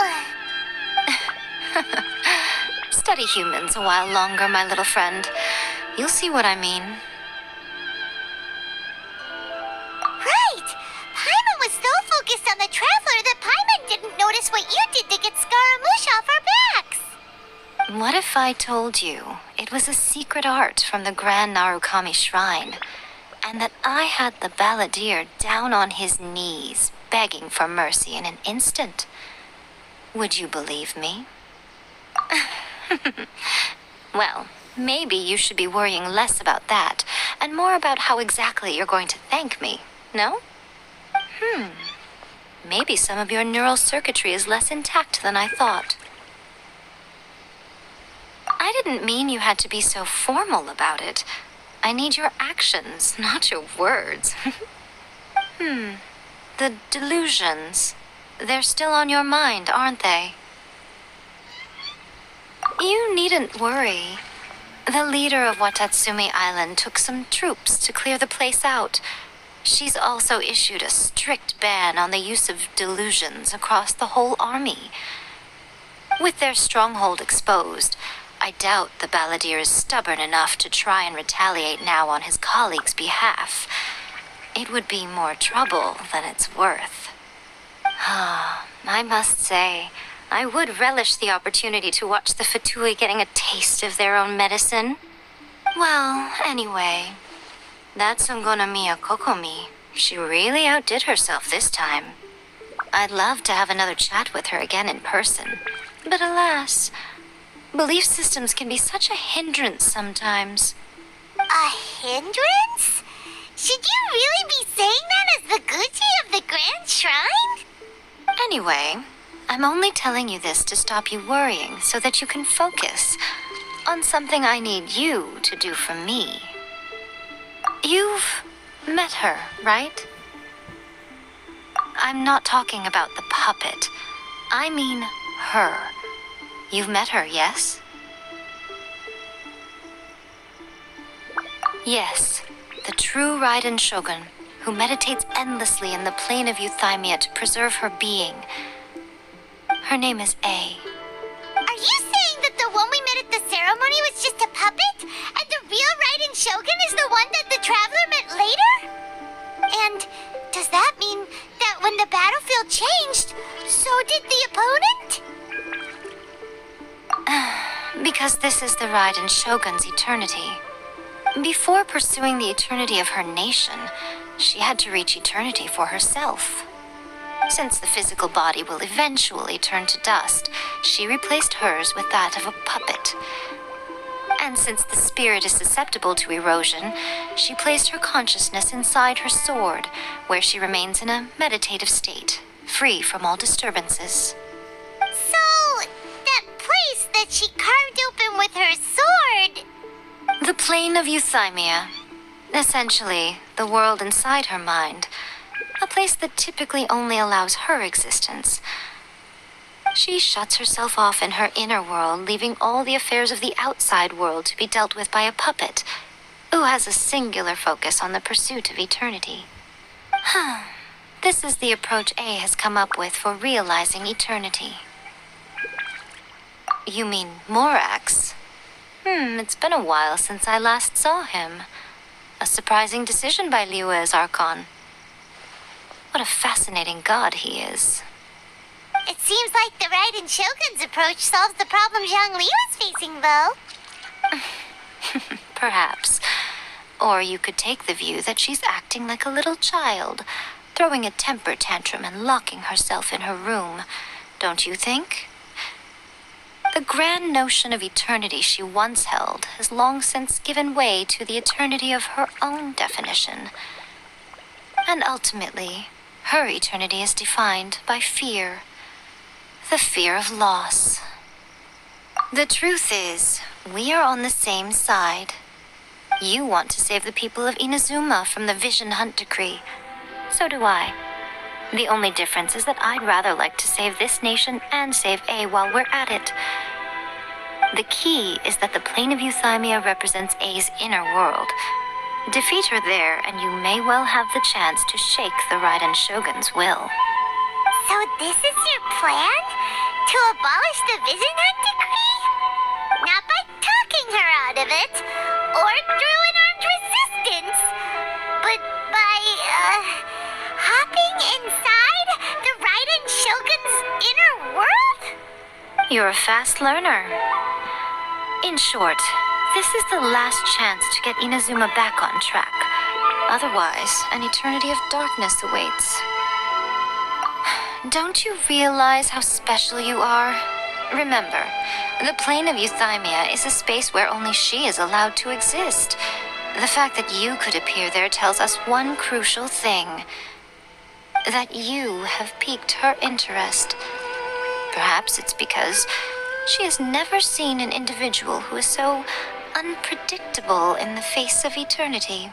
Study humans a while longer, my little friend. You'll see what I mean. Right! Paimon was so focused on the Traveler that Paimon didn't notice what you did to get Scaramouche off our backs. What if I told you it was a secret art from the Grand Narukami Shrine, and that I had the Balladeer down on his knees, begging for mercy in an instant? Would you believe me? Well, maybe you should be worrying less about that, and more about how exactly you're going to thank me, no? Maybe some of your neural circuitry is less intact than I thought. I didn't mean you had to be so formal about it. I need your actions, not your words. The delusions. They're still on your mind, aren't they? You needn't worry. The leader of Watatsumi Island took some troops to clear the place out. She's also issued a strict ban on the use of delusions across the whole army. With their stronghold exposed, I doubt the Balladeer is stubborn enough to try and retaliate now on his colleagues' behalf. It would be more trouble than it's worth. I must say, I would relish the opportunity to watch the Fatui getting a taste of their own medicine. Well, anyway, that Sungonomiya Kokomi, she really outdid herself this time. I'd love to have another chat with her again in person, but alas, belief systems can be such a hindrance sometimes. A hindrance? Should you really be saying that as the Gucci of the Grand Shrine? Anyway, I'm only telling you this to stop you worrying so that you can focus on something I need you to do for me. You've met her, right? I'm not talking about the puppet. I mean her. You've met her, yes? Yes, the true Raiden Shogun, who meditates endlessly in the plane of Euthymia to preserve her being. Her name is A. Are you saying that the one we met at the ceremony was just a puppet? And the real Raiden Shogun is the one that the Traveler met later? And does that mean that when the battlefield changed, so did the opponent? Because this is the Raiden Shogun's eternity. Before pursuing the eternity of her nation, she had to reach eternity for herself. Since the physical body will eventually turn to dust, she replaced hers with that of a puppet. And since the spirit is susceptible to erosion, she placed her consciousness inside her sword, where she remains in a meditative state, free from all disturbances. So, that place that she carved open with her sword... The plane of Euthymia. Essentially, the world inside her mind. A place that typically only allows her existence. She shuts herself off in her inner world, leaving all the affairs of the outside world to be dealt with by a puppet, who has a singular focus on the pursuit of eternity. This is the approach A has come up with for realizing eternity. You mean Morax? It's been a while since I last saw him. A surprising decision by Liyue's Archon. What a fascinating god he is. It seems like the Raiden Shogun's approach solves the problem Zhang Li was facing, though. Perhaps. Or you could take the view that she's acting like a little child, throwing a temper tantrum and locking herself in her room. Don't you think? The grand notion of eternity she once held has long since given way to the eternity of her own definition. And ultimately, her eternity is defined by fear. The fear of loss. The truth is, we are on the same side. You want to save the people of Inazuma from the Vision Hunt decree, So do I. The only difference is that I'd rather like to save this nation and save A while we're at it. The key is that the plane of Euthymia represents A's inner world. Defeat her there, and you may well have the chance to shake the Raiden Shogun's will. So this is your plan? To abolish the Vision Hunt decree? Not by talking her out of it, or through an armed resistance, but by, hopping inside the Raiden Shogun's inner world? You're a fast learner. In short, this is the last chance to get Inazuma back on track. Otherwise, an eternity of darkness awaits. Don't you realize how special you are? Remember, the plane of Euthymia is a space where only she is allowed to exist. The fact that you could appear there tells us one crucial thing. That you have piqued her interest. Perhaps it's because she has never seen an individual who is so unpredictable in the face of eternity.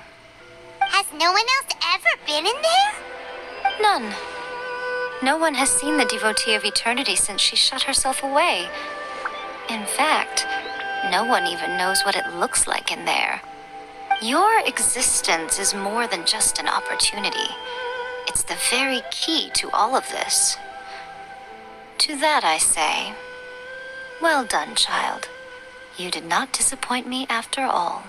Has no one else ever been in there? None. No one has seen the devotee of eternity since she shut herself away. In fact, no one even knows what it looks like in there. Your existence is more than just an opportunity. It's the very key to all of this. To that I say, well done, child. You did not disappoint me after all.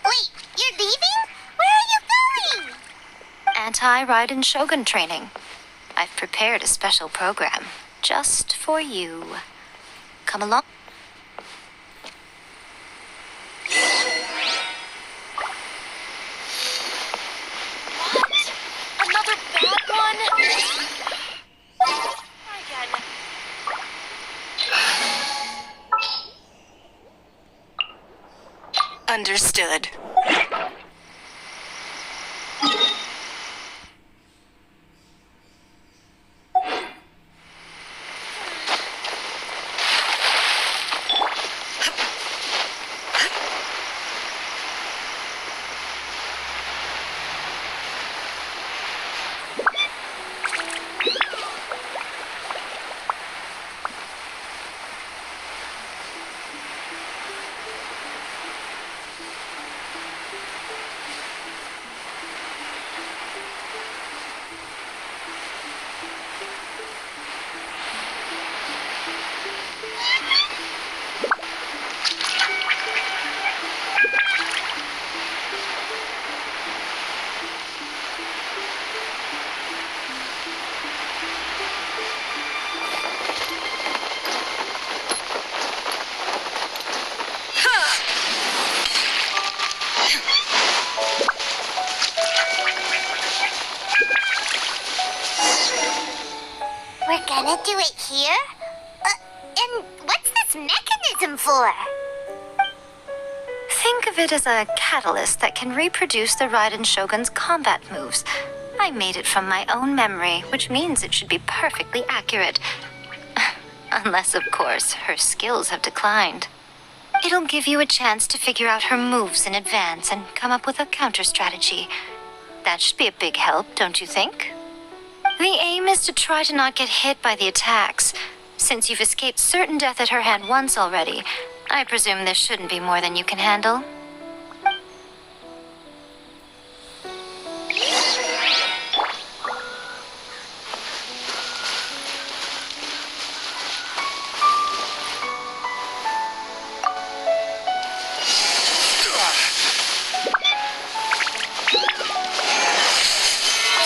Wait, you're leaving? Where are you going? Anti-Raiden Shogun training. I've prepared a special program just for you. Come along. What? Another bad one? Again. Understood. We're gonna do it here? And what's this mechanism for? Think of it as a catalyst that can reproduce the Raiden Shogun's combat moves. I made it from my own memory, which means it should be perfectly accurate. Unless, of course, her skills have declined. It'll give you a chance to figure out her moves in advance and come up with a counter-strategy. That should be a big help, don't you think? The aim is to try to not get hit by the attacks. Since you've escaped certain death at her hand once already, I presume this shouldn't be more than you can handle.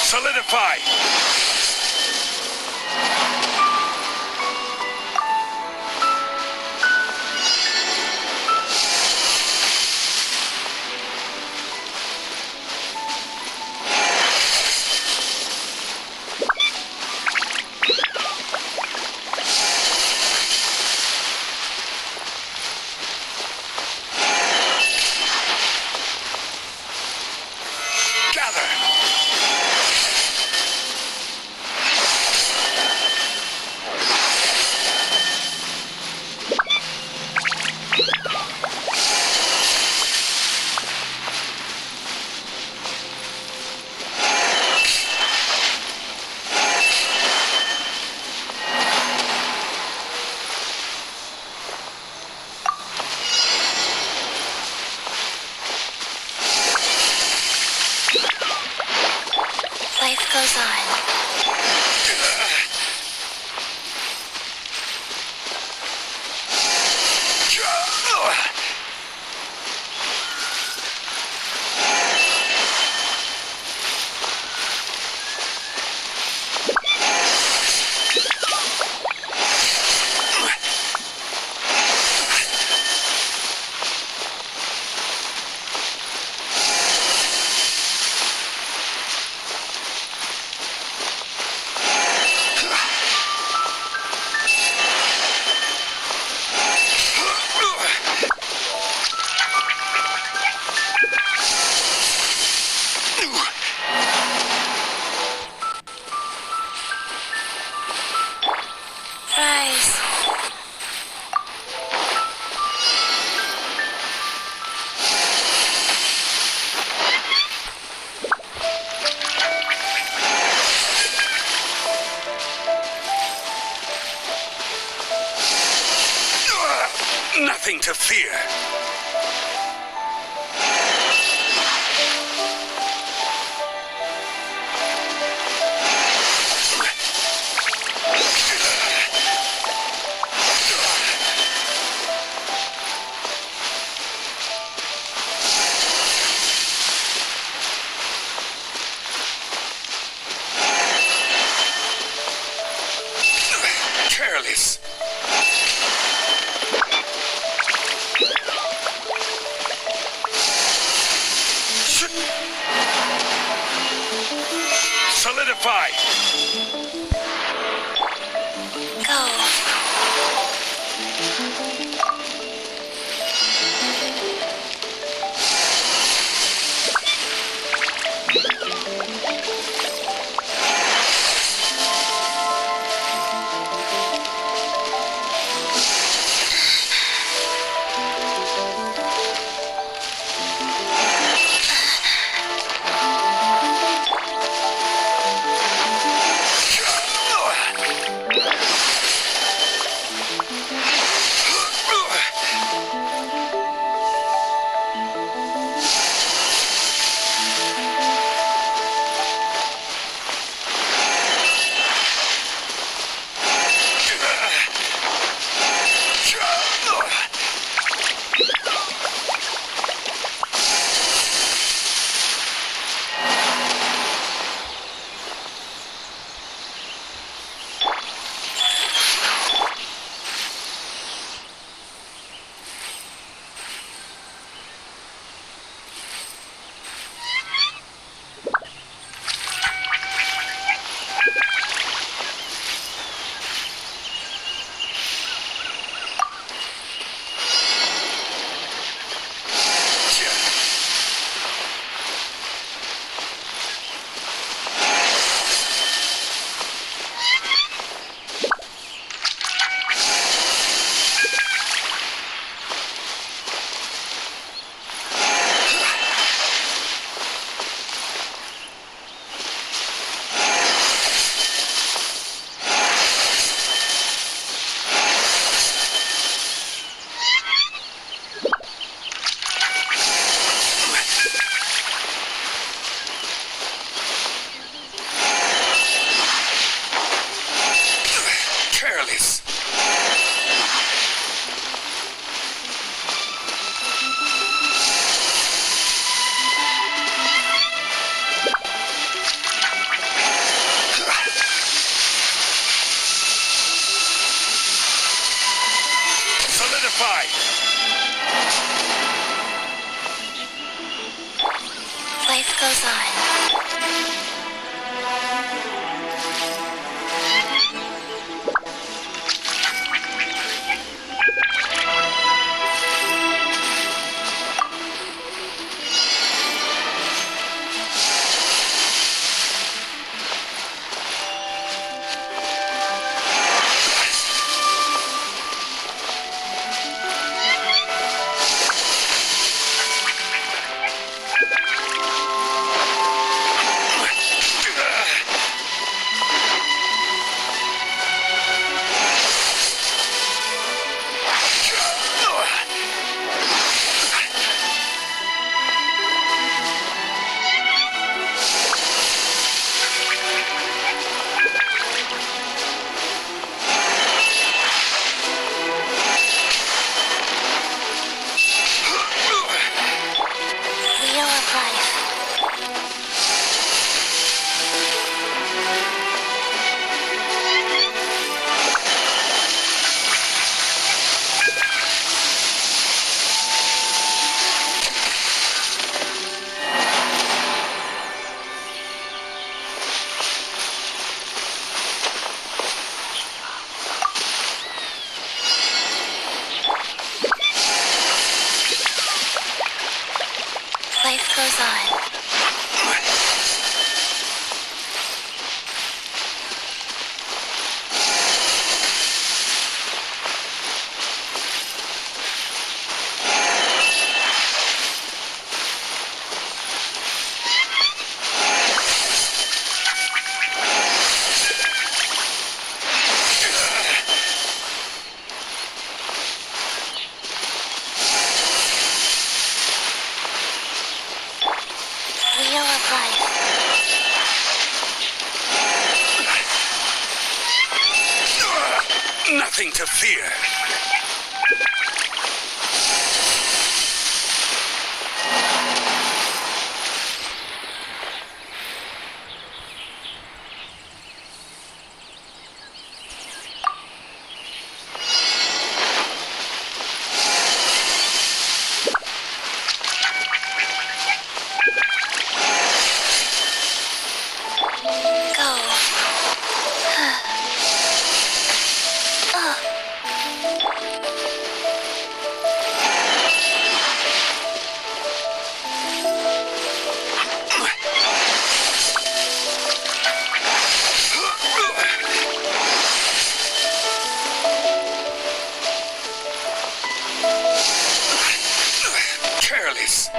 Solidify! goes on. Nothing to fear. Careless. Solidify. Go. Nothing to fear. Careless.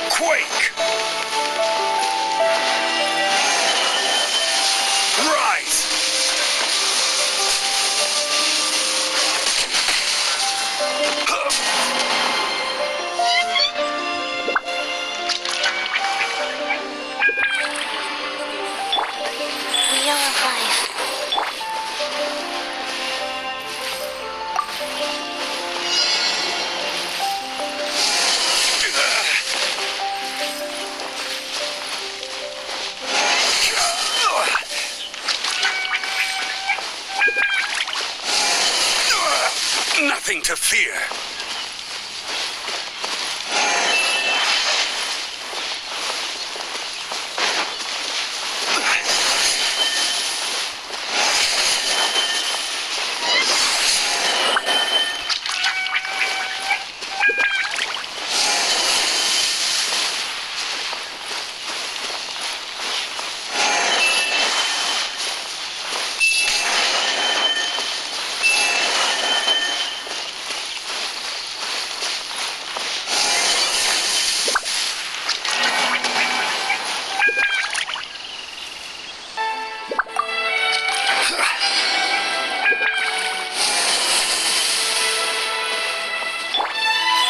Quake. Rise. Wheel of Life. Nothing to fear.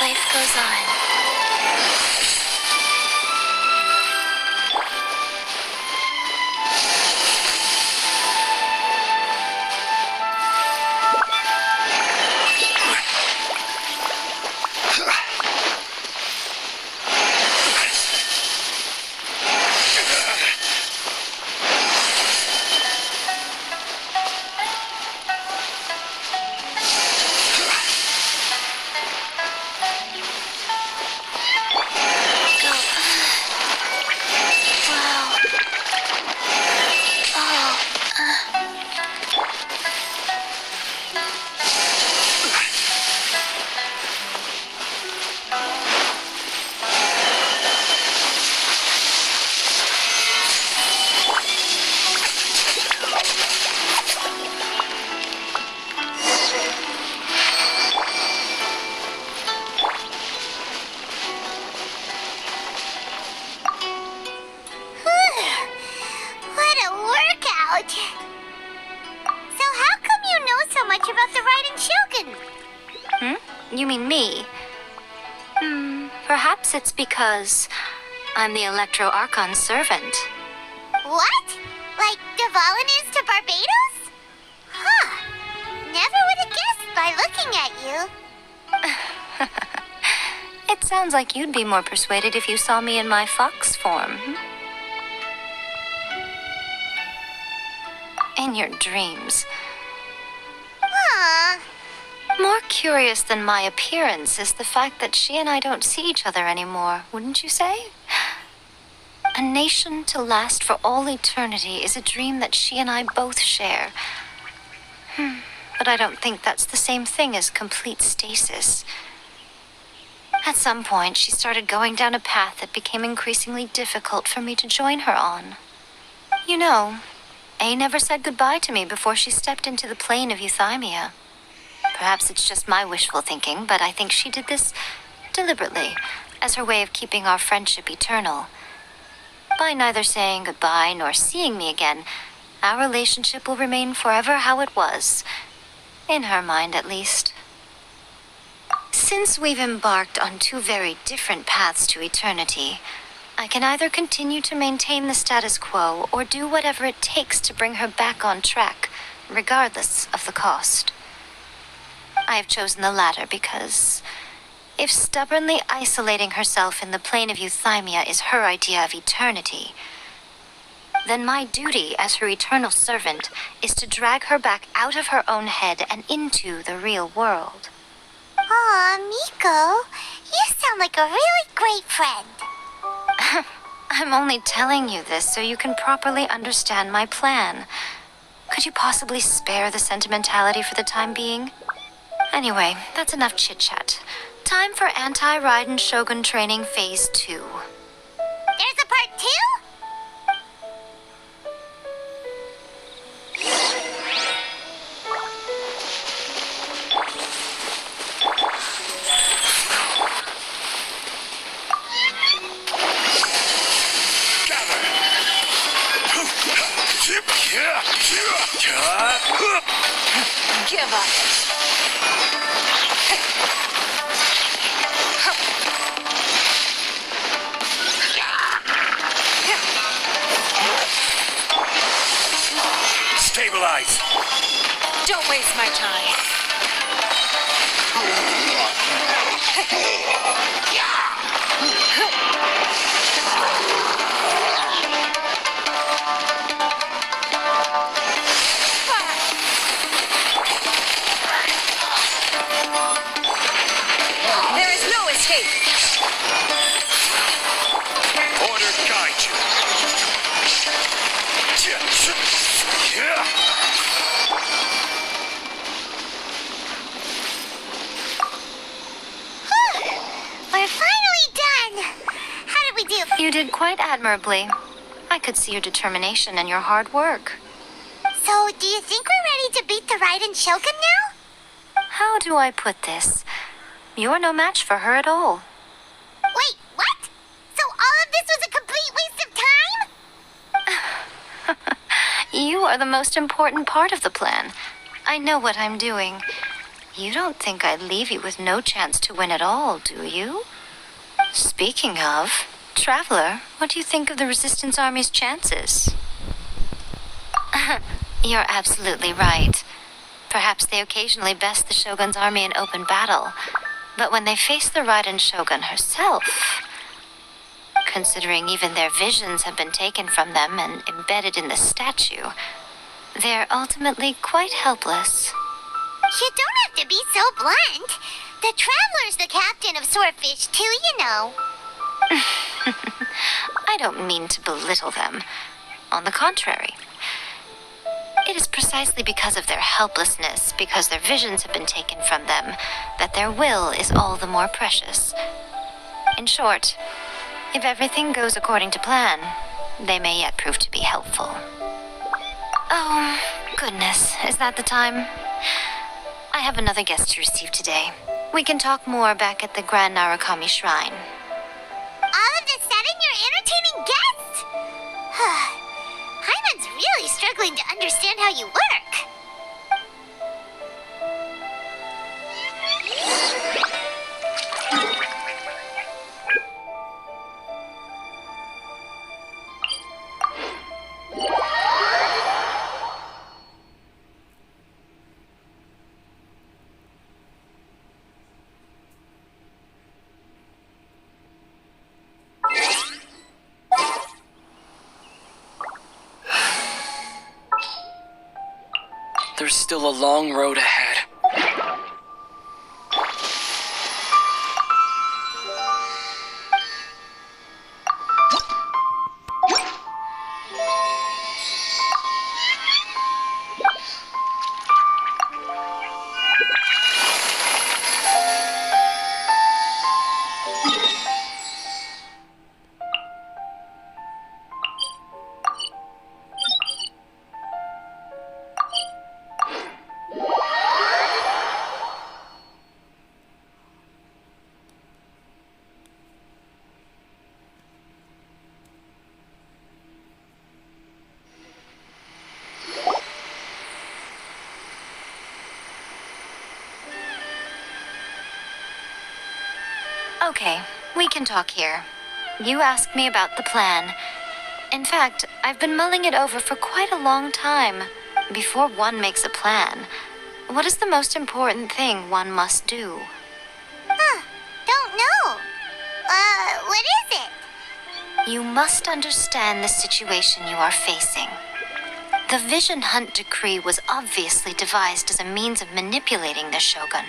Life goes on. What a workout! So how come you know so much about the Raiden Shogun? You mean me? Perhaps it's because I'm the Electro Archon's servant. What? Like Dvalin is to Barbados? Huh. Never would have guessed by looking at you. It sounds like you'd be more persuaded if you saw me in my fox form. In your dreams. Aw. More curious than my appearance is the fact that she and I don't see each other anymore, wouldn't you say? A nation to last for all eternity is a dream that she and I both share. But I don't think that's the same thing as complete stasis. At some point, she started going down a path that became increasingly difficult for me to join her on. You know, A never said goodbye to me before she stepped into the plane of euthymia. Perhaps it's just my wishful thinking, but I think she did this deliberately, as her way of keeping our friendship eternal. By neither saying goodbye nor seeing me again, our relationship will remain forever how it was. In her mind, at least. Since we've embarked on two very different paths to eternity, I can either continue to maintain the status quo or do whatever it takes to bring her back on track, regardless of the cost. I have chosen the latter because if stubbornly isolating herself in the plane of euthymia is her idea of eternity, then my duty as her eternal servant is to drag her back out of her own head and into the real world. Aw, Miko, you sound like a really great friend. I'm only telling you this so you can properly understand my plan. Could you possibly spare the sentimentality for the time being? Anyway, that's enough chit-chat. Time for Anti-Raiden Shogun Training Phase 2. There's a part 2? Give up. Stabilize. Don't waste my time. There is no escape. Order guide you. We're finally done. How did we do? You did quite admirably. I could see your determination and your hard work. So, do you think we're ready to beat the Raiden Shogun now? How do I put this? You're no match for her at all. Wait, what? So all of this was a complete waste of time? You are the most important part of the plan. I know what I'm doing. You don't think I'd leave you with no chance to win at all, do you? Speaking of, Traveler, what do you think of the Resistance Army's chances? You're absolutely right. Perhaps they occasionally best the Shogun's army in open battle, but when they face the Raiden Shogun herself, considering even their visions have been taken from them and embedded in the statue, they're ultimately quite helpless. You don't have to be so blunt. The Traveler's the captain of Swordfish too, you know. I don't mean to belittle them. On the contrary. It is precisely because of their helplessness, because their visions have been taken from them, that their will is all the more precious. In short, if everything goes according to plan, they may yet prove to be helpful. Oh, goodness, is that the time? I have another guest to receive today. We can talk more back at the Grand Narukami Shrine. All of a sudden, you're entertaining guests? Hyman's really struggling to understand how you work. There's still a long road ahead. Okay, we can talk here. You asked me about the plan. In fact, I've been mulling it over for quite a long time. Before one makes a plan, what is the most important thing one must do? Don't know. What is it? You must understand the situation you are facing. The Vision Hunt Decree was obviously devised as a means of manipulating the Shogun.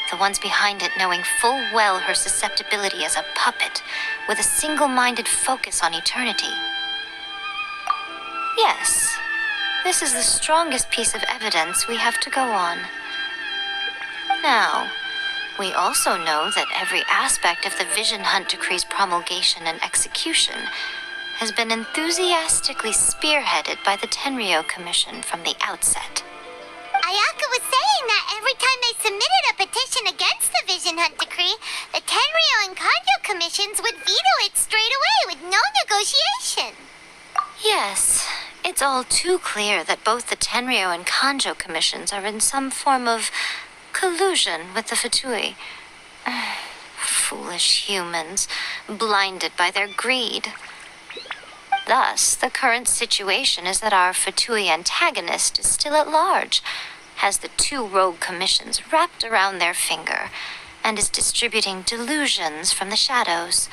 The ones behind it knowing full well her susceptibility as a puppet, with a single-minded focus on eternity. Yes, this is the strongest piece of evidence we have to go on. Now, we also know that every aspect of the Vision Hunt Decree's promulgation and execution has been enthusiastically spearheaded by the Tenryou Commission from the outset. Ayaka was saying that every time they submitted a petition against the Vision Hunt Decree, the Tenryou and Kanjo commissions would veto it straight away with no negotiation. Yes, it's all too clear that both the Tenryou and Kanjo commissions are in some form of collusion with the Fatui. Foolish humans, blinded by their greed. Thus, the current situation is that our Fatui antagonist is still at large, has the two rogue commissions wrapped around their finger, and is distributing delusions from the shadows.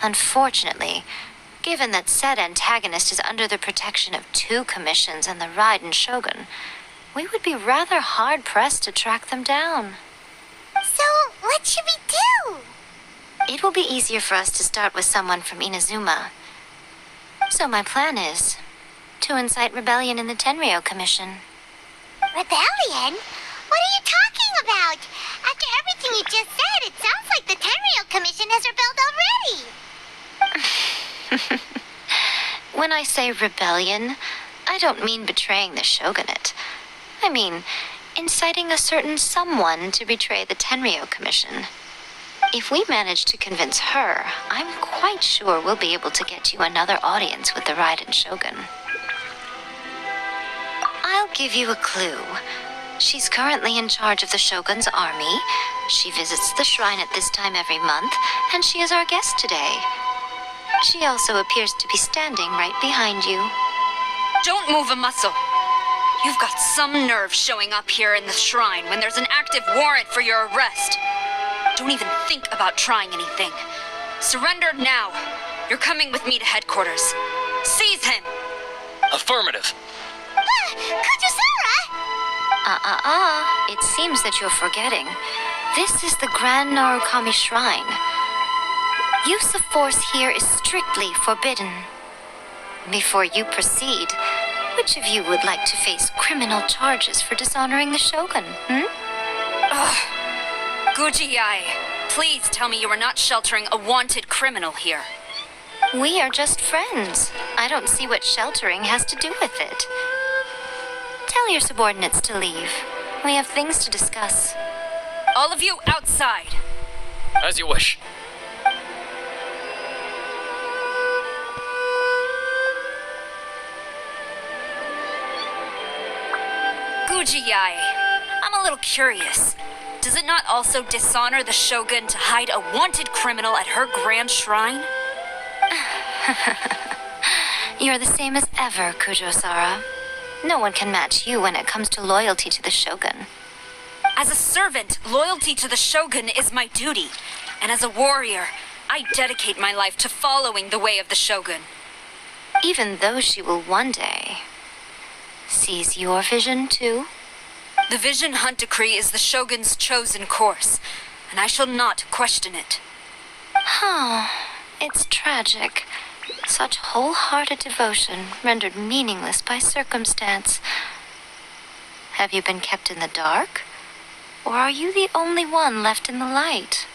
Unfortunately, given that said antagonist is under the protection of two commissions and the Raiden Shogun, we would be rather hard-pressed to track them down. So, what should we do? It will be easier for us to start with someone from Inazuma. So my plan is to incite rebellion in the Tenryou Commission. Rebellion? What are you talking about? After everything you just said, it sounds like the Tenryou Commission has rebelled already. When I say rebellion, I don't mean betraying the shogunate. I mean inciting a certain someone to betray the Tenryou Commission. If we manage to convince her, I'm quite sure we'll be able to get you another audience with the Raiden Shogun. I'll give you a clue. She's currently in charge of the Shogun's army. She visits the shrine at this time every month, and she is our guest today. She also appears to be standing right behind you. Don't move a muscle. You've got some nerve showing up here in the shrine when there's an active warrant for your arrest. Don't even think about trying anything. Surrender now. You're coming with me to headquarters. Seize him! Affirmative. Kujusara! It seems that you're forgetting. This is the Grand Narukami Shrine. Use of force here is strictly forbidden. Before you proceed, which of you would like to face criminal charges for dishonoring the Shogun, Gujiyai, please tell me you are not sheltering a wanted criminal here. We are just friends. I don't see what sheltering has to do with it. Tell your subordinates to leave. We have things to discuss. All of you outside. As you wish. Gujiyai, I'm a little curious. Does it not also dishonor the Shogun to hide a wanted criminal at her grand shrine? You're the same as ever, Kujo-Sara. No one can match you when it comes to loyalty to the Shogun. As a servant, loyalty to the Shogun is my duty. And as a warrior, I dedicate my life to following the way of the Shogun. Even though she will one day seize your vision too? The Vision Hunt Decree is the Shogun's chosen course, and I shall not question it. It's tragic. Such wholehearted devotion rendered meaningless by circumstance. Have you been kept in the dark? Or are you the only one left in the light?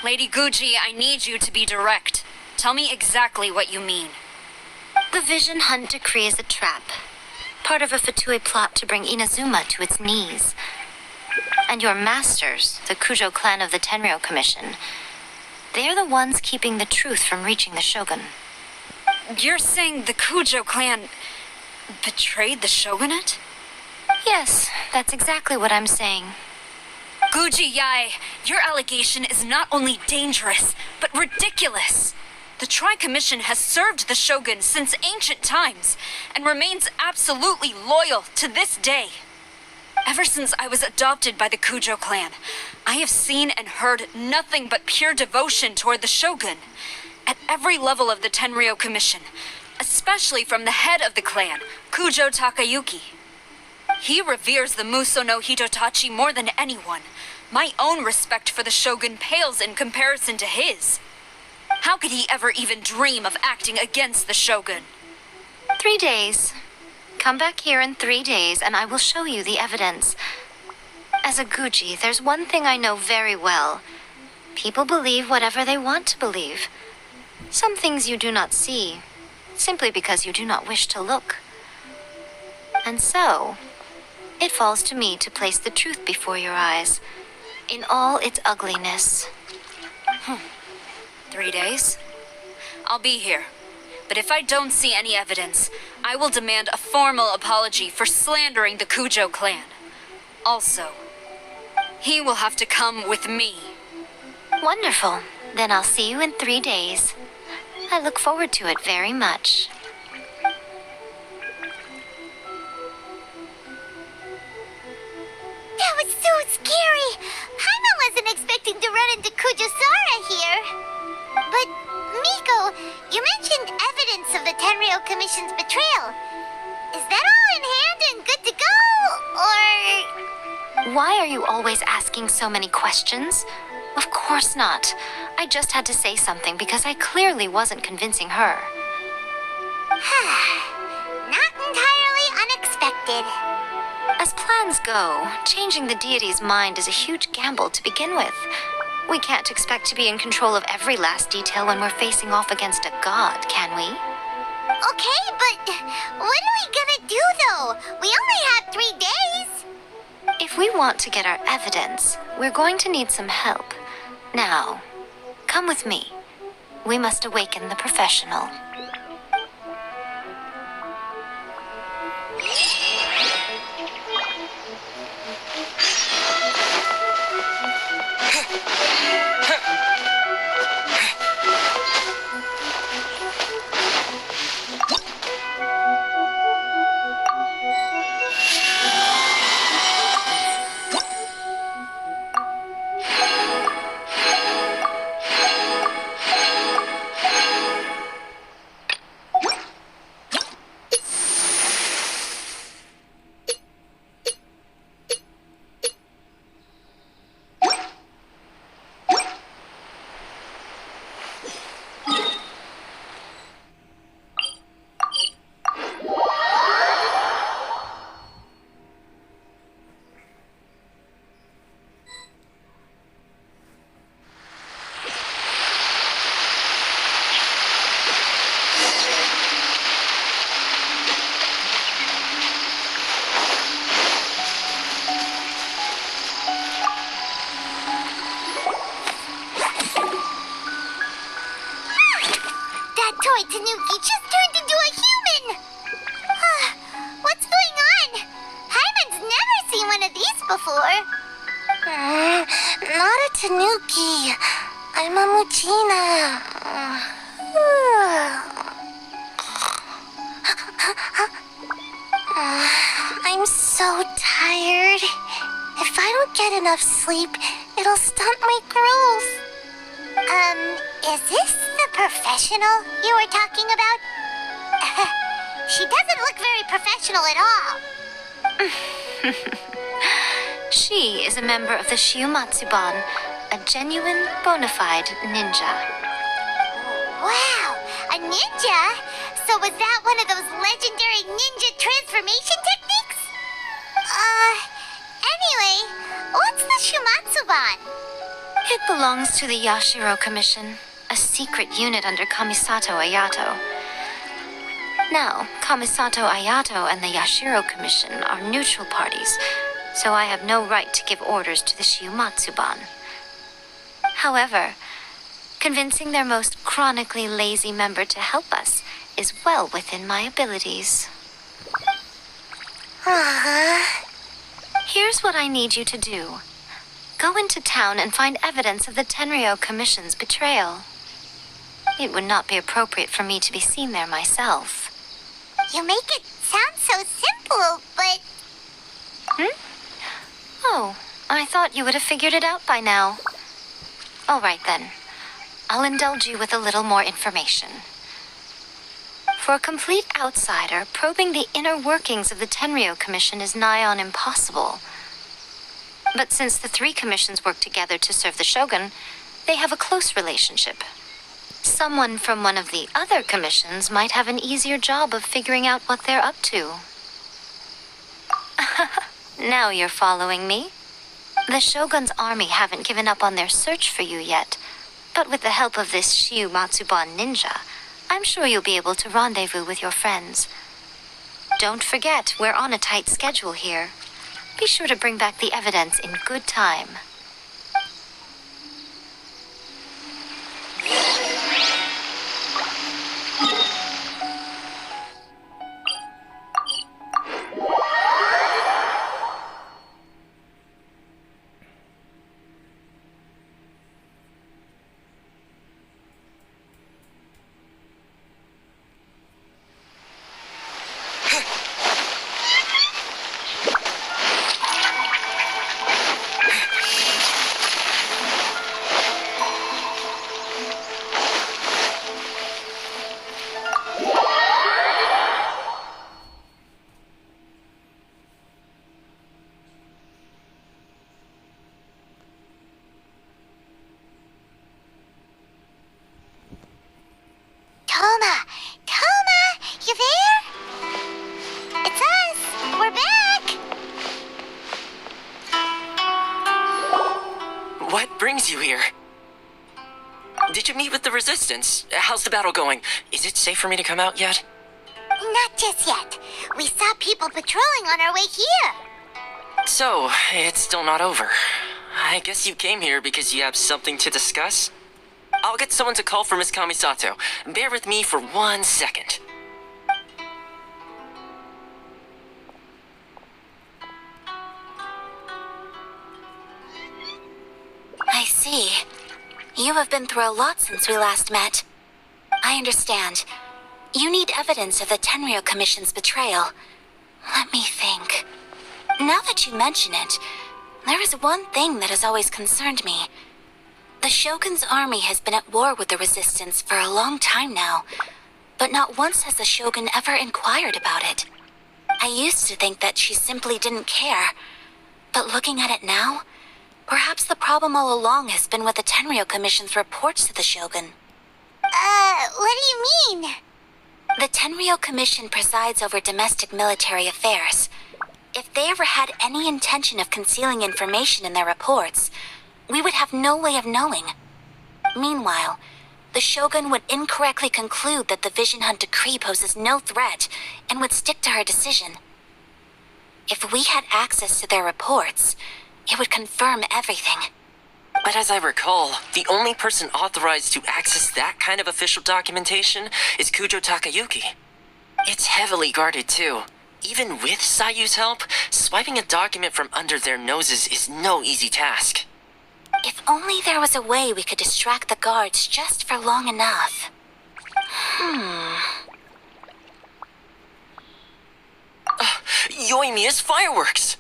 Lady Guji, I need you to be direct. Tell me exactly what you mean. The Vision Hunt Decree is a trap. Part of a Fatui plot to bring Inazuma to its knees. And your masters, the Kujo clan of the Tenryou Commission, they're the ones keeping the truth from reaching the Shogun. You're saying the Kujo clan betrayed the Shogunate? Yes, that's exactly what I'm saying. Guji Yae, your allegation is not only dangerous, but ridiculous. The Tri-Commission has served the Shogun since ancient times, and remains absolutely loyal to this day. Ever since I was adopted by the Kujo clan, I have seen and heard nothing but pure devotion toward the Shogun. At every level of the Tenryou Commission, especially from the head of the clan, Kujo Takayuki. He reveres the Muso no Hitotachi more than anyone. My own respect for the Shogun pales in comparison to his. How could he ever even dream of acting against the Shogun? 3 days. Come back here in 3 days and I will show you the evidence. As a Guji, there's one thing I know very well. People believe whatever they want to believe. Some things you do not see, simply because you do not wish to look. And so, it falls to me to place the truth before your eyes, in all its ugliness. 3 days? I'll be here. But if I don't see any evidence, I will demand a formal apology for slandering the Kujo clan. Also, he will have to come with me. Wonderful. Then I'll see you in 3 days. I look forward to it very much. That was so scary. Paimon wasn't expecting to run into Kujosara here. But, Miko, you mentioned evidence of the Tenryou Commission's betrayal. Is that all in hand and good to go, or... Why are you always asking so many questions? Of course not. I just had to say something because I clearly wasn't convincing her. Not entirely unexpected. As plans go, changing the deity's mind is a huge gamble to begin with. We can't expect to be in control of every last detail when we're facing off against a god, can we? Okay, but what are we gonna do, though? We only have 3 days. If we want to get our evidence, we're going to need some help. Now, come with me. We must awaken the professional. Toy Tanuki just turned into a human! What's going on? Hyman's never seen one of these before. Not a Tanuki. I'm a Muchina. I'm so tired. If I don't get enough sleep, it'll stunt my growth. Is this the professional you were talking about? She doesn't look very professional at all. She is a member of the Shiumatsuban, a genuine, bona fide ninja. Wow, a ninja? So was that one of those legendary ninja transformation techniques? Anyway, what's the Shiumatsuban? It belongs to the Yashiro Commission, a secret unit under Kamisato Ayato. Now, Kamisato Ayato and the Yashiro Commission are neutral parties, so I have no right to give orders to the Shiumatsuban. However, convincing their most chronically lazy member to help us is well within my abilities. Here's what I need you to do. Go into town and find evidence of the Tenryo Commission's betrayal. It would not be appropriate for me to be seen there myself. You make it sound so simple, but... Oh, I thought you would have figured it out by now. All right then. I'll indulge you with a little more information. For a complete outsider, probing the inner workings of the Tenryo Commission is nigh on impossible. But since the three commissions work together to serve the Shogun, they have a close relationship. Someone from one of the other commissions might have an easier job of figuring out what they're up to. Now you're following me. The Shogun's army haven't given up on their search for you yet, but with the help of this Shiu Matsuban ninja, I'm sure you'll be able to rendezvous with your friends. Don't forget, we're on a tight schedule here. Be sure to bring back the evidence in good time. You there? It's us! We're back! What brings you here? Did you meet with the Resistance? How's the battle going? Is it safe for me to come out yet? Not just yet. We saw people patrolling on our way here. So, it's still not over. I guess you came here because you have something to discuss? I'll get someone to call for Miss Kamisato. Bear with me for 1 second. I see. You have been through a lot since we last met. I understand. You need evidence of the Tenryo Commission's betrayal. Let me think. Now that you mention it, there is one thing that has always concerned me. The Shogun's army has been at war with the Resistance for a long time now, but not once has the Shogun ever inquired about it. I used to think that she simply didn't care, but looking at it now, perhaps the problem all along has been with the Tenryo Commission's reports to the Shogun. What do you mean? The Tenryo Commission presides over domestic military affairs. If they ever had any intention of concealing information in their reports, we would have no way of knowing. Meanwhile, the Shogun would incorrectly conclude that the Vision Hunt decree poses no threat and would stick to her decision. If we had access to their reports, it would confirm everything. But as I recall, the only person authorized to access that kind of official documentation is Kujo Takayuki. It's heavily guarded too. Even with Sayu's help, swiping a document from under their noses is no easy task. If only there was a way we could distract the guards just for long enough. Yoimiya's fireworks!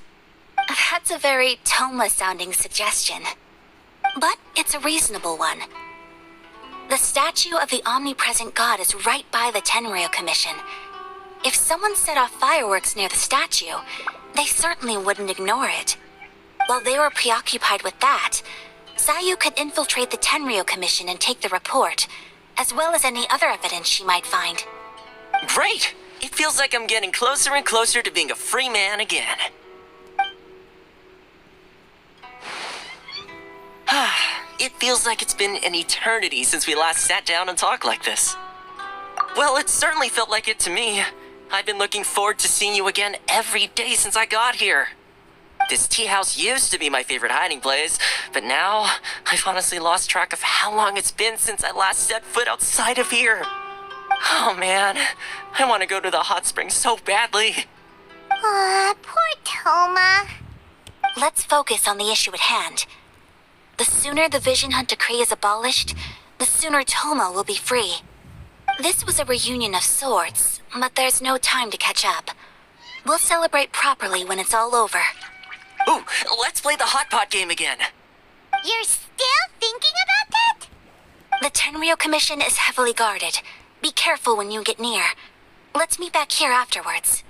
That's a very Toma-sounding suggestion. But it's a reasonable one. The statue of the omnipresent god is right by the Tenryo Commission. If someone set off fireworks near the statue, they certainly wouldn't ignore it. While they were preoccupied with that, Sayu could infiltrate the Tenryo Commission and take the report, as well as any other evidence she might find. Great! It feels like I'm getting closer and closer to being a free man again. It feels like it's been an eternity since we last sat down and talked like this. Well, it certainly felt like it to me. I've been looking forward to seeing you again every day since I got here. This tea house used to be my favorite hiding place, but now I've honestly lost track of how long it's been since I last set foot outside of here. Oh man, I want to go to the hot springs so badly. Aw, poor Toma. Let's focus on the issue at hand. The sooner the Vision Hunt decree is abolished, the sooner Tomo will be free. This was a reunion of sorts, but there's no time to catch up. We'll celebrate properly when it's all over. Ooh, let's play the hot pot game again. You're still thinking about that? The Tenryo Commission is heavily guarded. Be careful when you get near. Let's meet back here afterwards.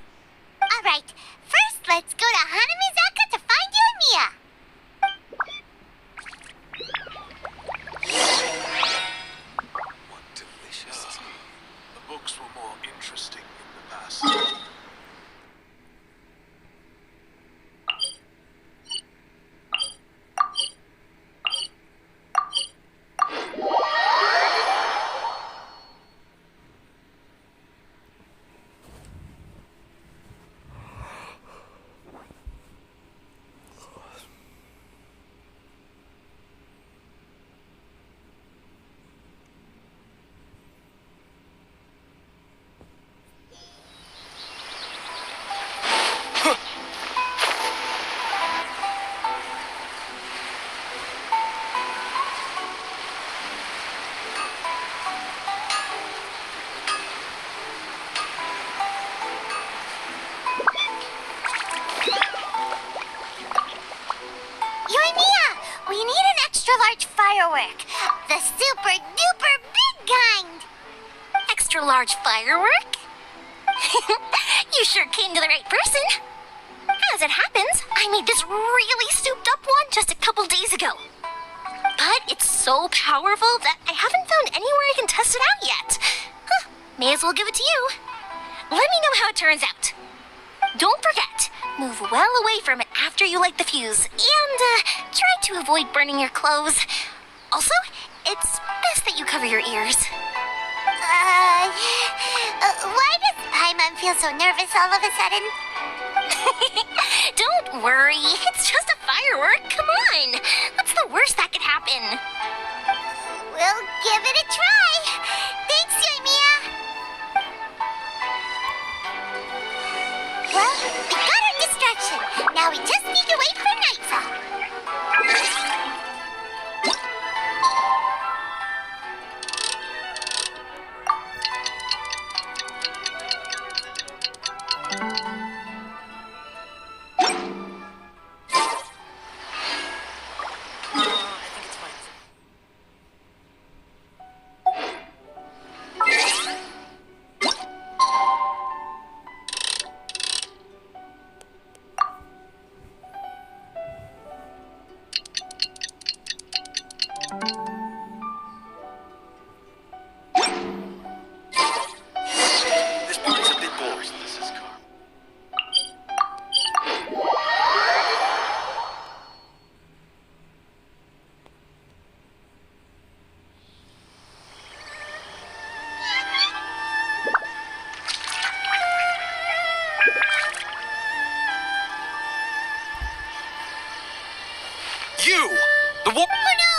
All right. First, let's go to Hanamizaka to find you and Mia. What delicious tea. The books were more interesting in the past. Large firework. The super duper big kind. Extra large firework? You sure came to the right person. As it happens, I made this really souped up one just a couple days ago. But it's so powerful that I haven't found anywhere I can test it out yet. Huh, may as well give it to you. Let me know how it turns out. Don't forget, move well away from it after you light the fuse, and try to avoid burning your clothes. Also, it's best that you cover your ears. Why does Paimon feel so nervous all of a sudden? Don't worry, it's just a firework. Come on, what's the worst that could happen? We'll give it a try. Thanks, Yoimiya. Well, we got our distraction. Now we just need to wait for nightfall. The war. Oh no!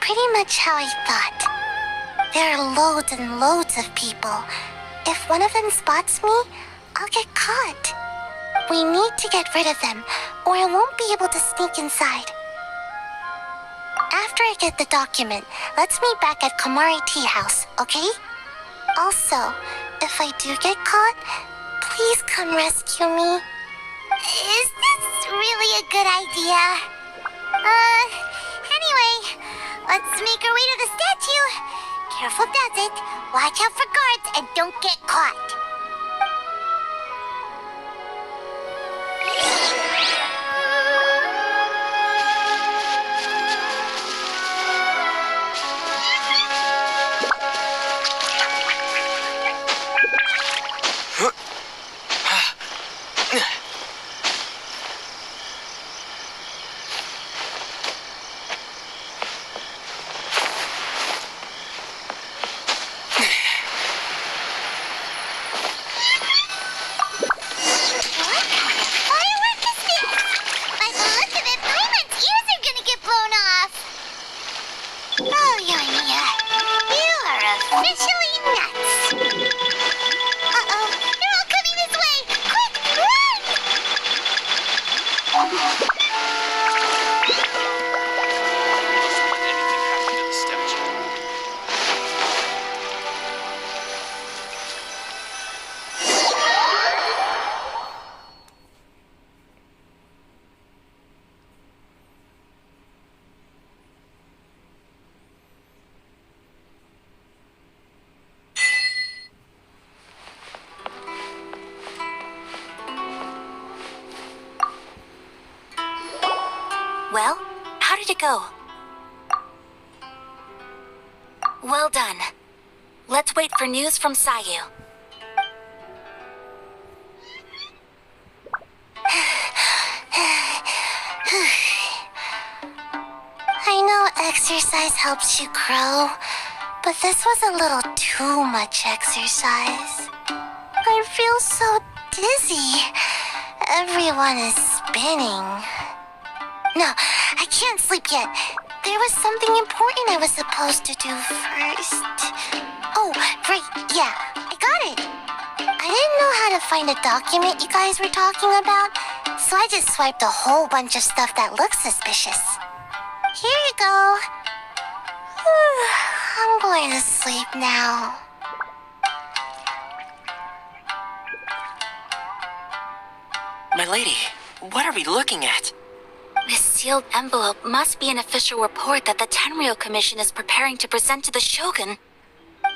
Pretty much how I thought. There are loads and loads of people. If one of them spots me, I'll get caught. We need to get rid of them, or I won't be able to sneak inside. After I get the document, let's meet back at Komari Tea House, okay? Also, if I do get caught, please come rescue me. Is this really a good idea? Anyway, let's make our way to the statue. Careful does it. Watch out for guards and don't get caught. officially nuts. Uh-oh, they're all coming this way. Quick, run! Well, how did it go? Well done. Let's wait for news from Sayu. I know exercise helps you grow, but this was a little too much exercise. I feel so dizzy. Everyone is spinning. No, I can't sleep yet. There was something important I was supposed to do first. Oh, right, yeah, I got it. I didn't know how to find a document you guys were talking about, so I just swiped a whole bunch of stuff that looks suspicious. Here you go. I'm going to sleep now. My lady, what are we looking at? This sealed envelope must be an official report that the Tenryou Commission is preparing to present to the Shogun.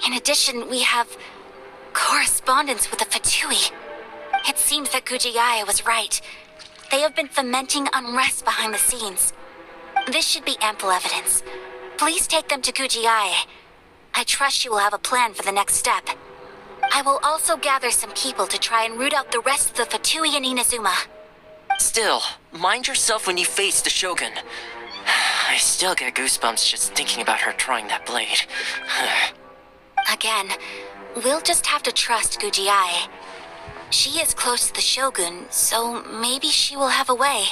In addition, we have correspondence with the Fatui. It seems that Gujiaya was right. They have been fomenting unrest behind the scenes. This should be ample evidence. Please take them to Gujiaya. I trust you will have a plan for the next step. I will also gather some people to try and root out the rest of the Fatui in Inazuma. Still, mind yourself when you face the Shogun. I still get goosebumps just thinking about her trying that blade. Again, we'll just have to trust Gujiai. She is close to the Shogun, so maybe she will have a way.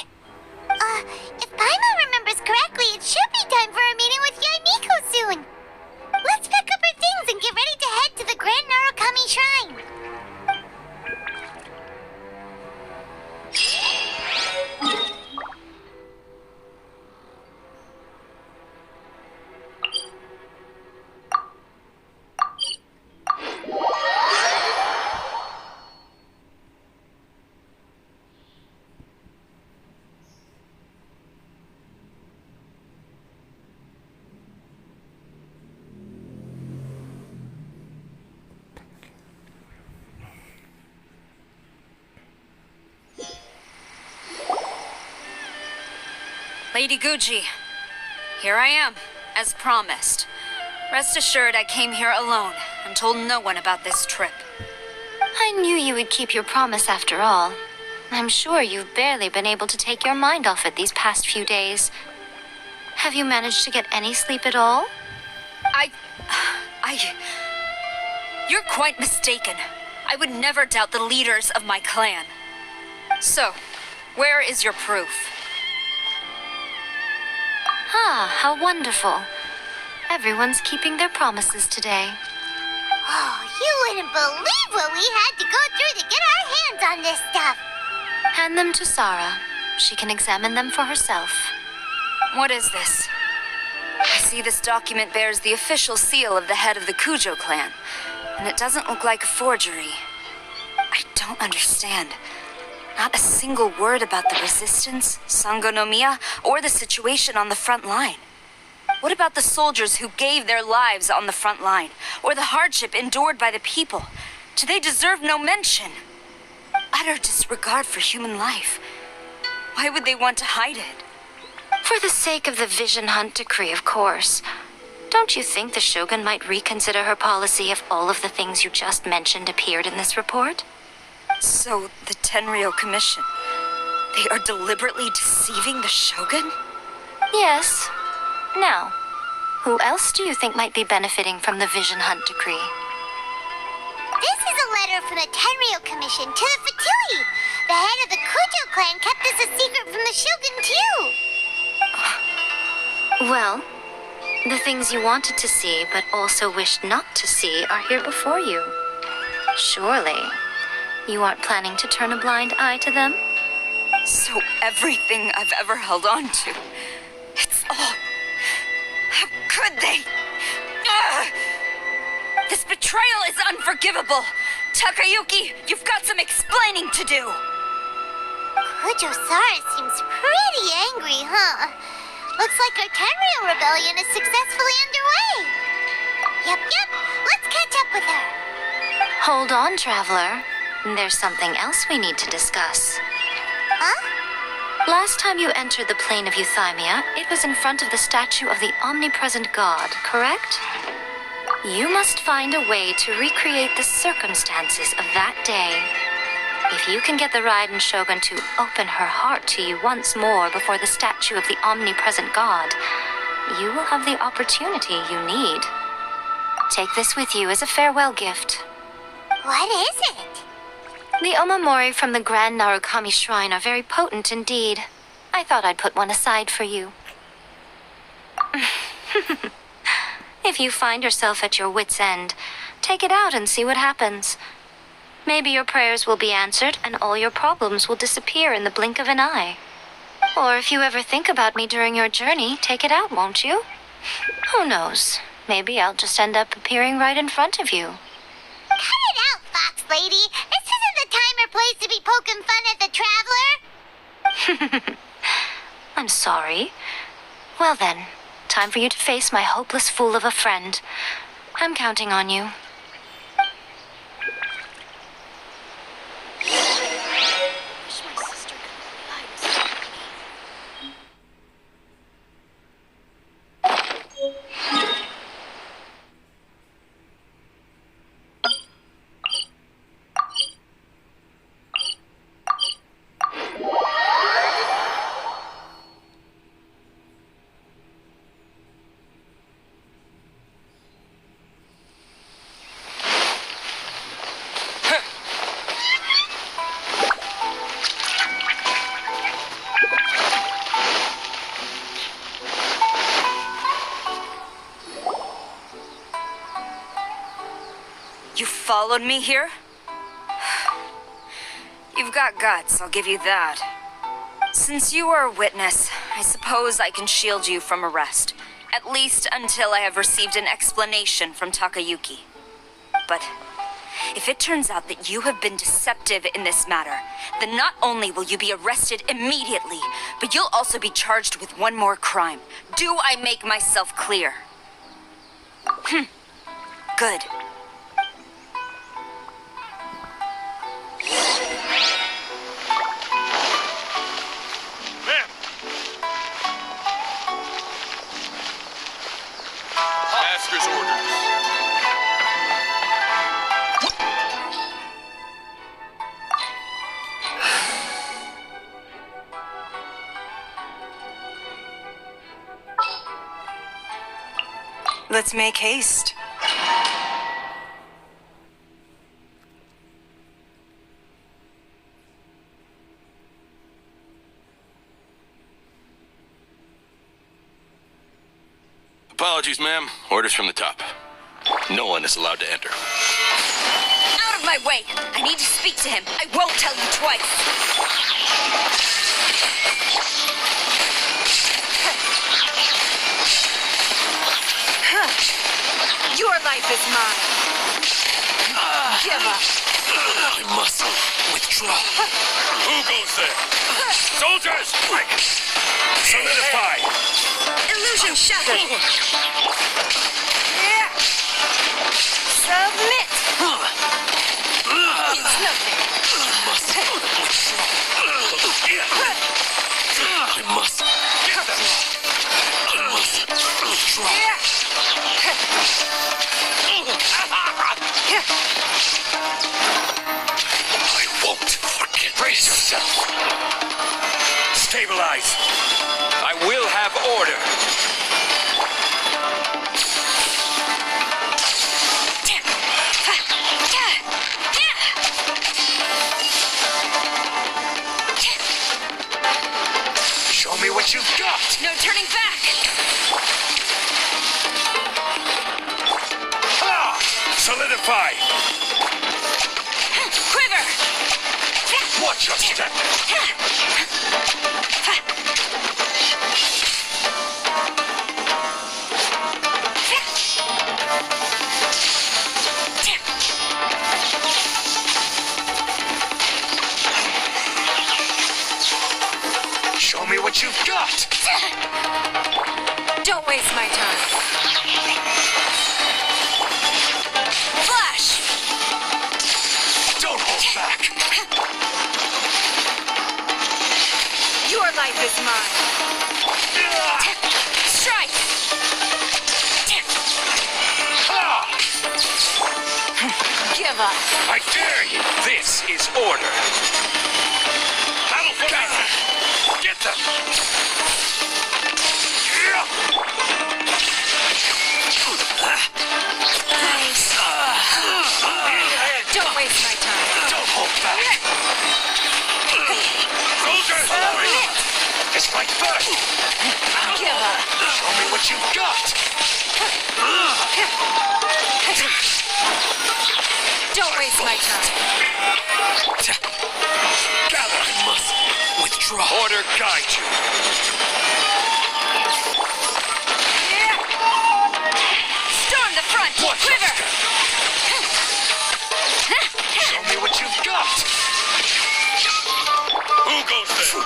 If Paimon remembers correctly, it should be time for a meeting with Yaimiko soon. Let's pack up our things and get ready to head to the Grand Narukami Shrine. Lady Guji, here I am, as promised. Rest assured I came here alone and told no one about this trip. I knew you would keep your promise after all. I'm sure you've barely been able to take your mind off it these past few days. Have you managed to get any sleep at all? You're quite mistaken. I would never doubt the leaders of my clan. So, where is your proof? Ah, how wonderful. Everyone's keeping their promises today. Oh, you wouldn't believe what we had to go through to get our hands on this stuff. Hand them to Sarah. She can examine them for herself. What is this? I see this document bears the official seal of the head of the Kujo clan, and it doesn't look like a forgery. I don't understand. Not a single word about the resistance, Sangonomiya, or the situation on the front line. What about the soldiers who gave their lives on the front line, or the hardship endured by the people? Do they deserve no mention? Utter disregard for human life. Why would they want to hide it? For the sake of the Vision Hunt decree, of course. Don't you think the Shogun might reconsider her policy if all of the things you just mentioned appeared in this report? So, the Tenryou Commission, they are deliberately deceiving the Shogun? Yes. Now, who else do you think might be benefiting from the Vision Hunt decree? This is a letter from the Tenryou Commission to the Fatui. The head of the Kujo clan kept this a secret from the Shogun, too. Well, The things you wanted to see but also wished not to see are here before you. Surely, you aren't planning to turn a blind eye to them? So everything I've ever held on to, it's all... How could they? Ugh! This betrayal is unforgivable! Takayuki, you've got some explaining to do! Kujo-Sara seems pretty angry, huh? Looks like our Tenryou rebellion is successfully underway. Yep, let's catch up with her. Hold on, Traveler. There's something else we need to discuss. Huh? Last time you entered the plane of Euthymia, it was in front of the statue of the Omnipresent God, correct? You must find a way to recreate the circumstances of that day. If you can get the Raiden Shogun to open her heart to you once more before the statue of the Omnipresent God, you will have the opportunity you need. Take this with you as a farewell gift. What is it? The omamori from the Grand Narukami Shrine are very potent indeed. I thought I'd put one aside for you. If you find yourself at your wit's end, take it out and see what happens. Maybe your prayers will be answered and all your problems will disappear in the blink of an eye. Or if you ever think about me during your journey, take it out, won't you? Who knows? Maybe I'll just end up appearing right in front of you. Cut it out, Fox Lady. This isn't the time or place to be poking fun at the Traveler. I'm sorry. Well then, time for you to face my hopeless fool of a friend. I'm counting on you. You followed me here? You've got guts, I'll give you that. Since you are a witness, I suppose I can shield you from arrest. At least until I have received an explanation from Takayuki. But if it turns out that you have been deceptive in this matter, then not only will you be arrested immediately, but you'll also be charged with one more crime. Do I make myself clear? Good. Master's orders. Let's make haste. Apologies, ma'am. Orders from the top. No one is allowed to enter. Out of my way! I need to speak to him. I won't tell you twice. Your life is mine. Give up. I must withdraw. Who goes there? Soldiers! Solidify! Illusion shattered. Submit. It's nothing. I must withdraw. I won't forget. Brace yourself. Stabilize. I will have order. Solidify! Quiver! Watch your step! Show me what you've got! Don't waste my time. Flash! Don't hold back! Your life is mine. Strike! Give up. I dare you! This is order! Battle for battle! Get them! Don't waste my time. Don't hold back! Soldiers! It's like first! Give up. Show me what you've got! Don't waste my time. Gather! I must withdraw. Order guide you. Storm the front. Watch your Quiver. step. Show me what you've got. Who goes there?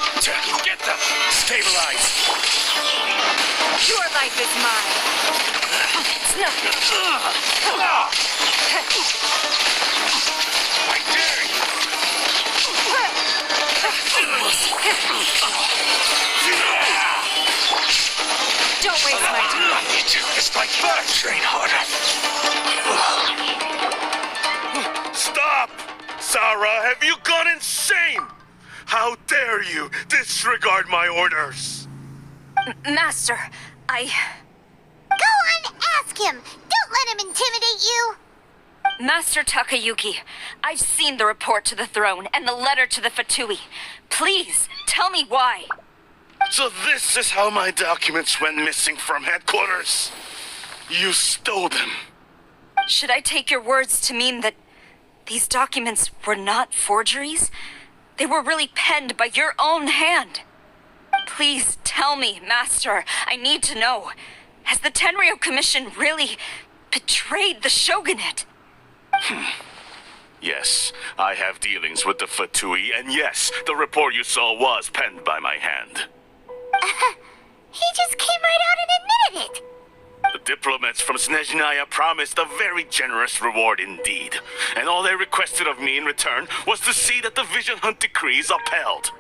Get them. Stabilize. Your life is mine. It's nothing. I dare you. Don't waste my time. It's like first. Train harder. Stop! Sarah, have you gone insane? How dare you disregard my orders? Master, I... Go on, ask him. Don't let him intimidate you. Master Takayuki, I've seen the report to the throne and the letter to the Fatui. Please, tell me why. So this is how my documents went missing from headquarters. You stole them. Should I take your words to mean that these documents were not forgeries? They were really penned by your own hand. Please tell me, Master. I need to know. Has the Tenryo Commission really betrayed the shogunate? Yes, I have dealings with the Fatui, and yes, the report you saw was penned by my hand. He just came right out and admitted it. The diplomats from Snezhnaya promised a very generous reward indeed, and all they requested of me in return was to see that the Vision Hunt decrees upheld.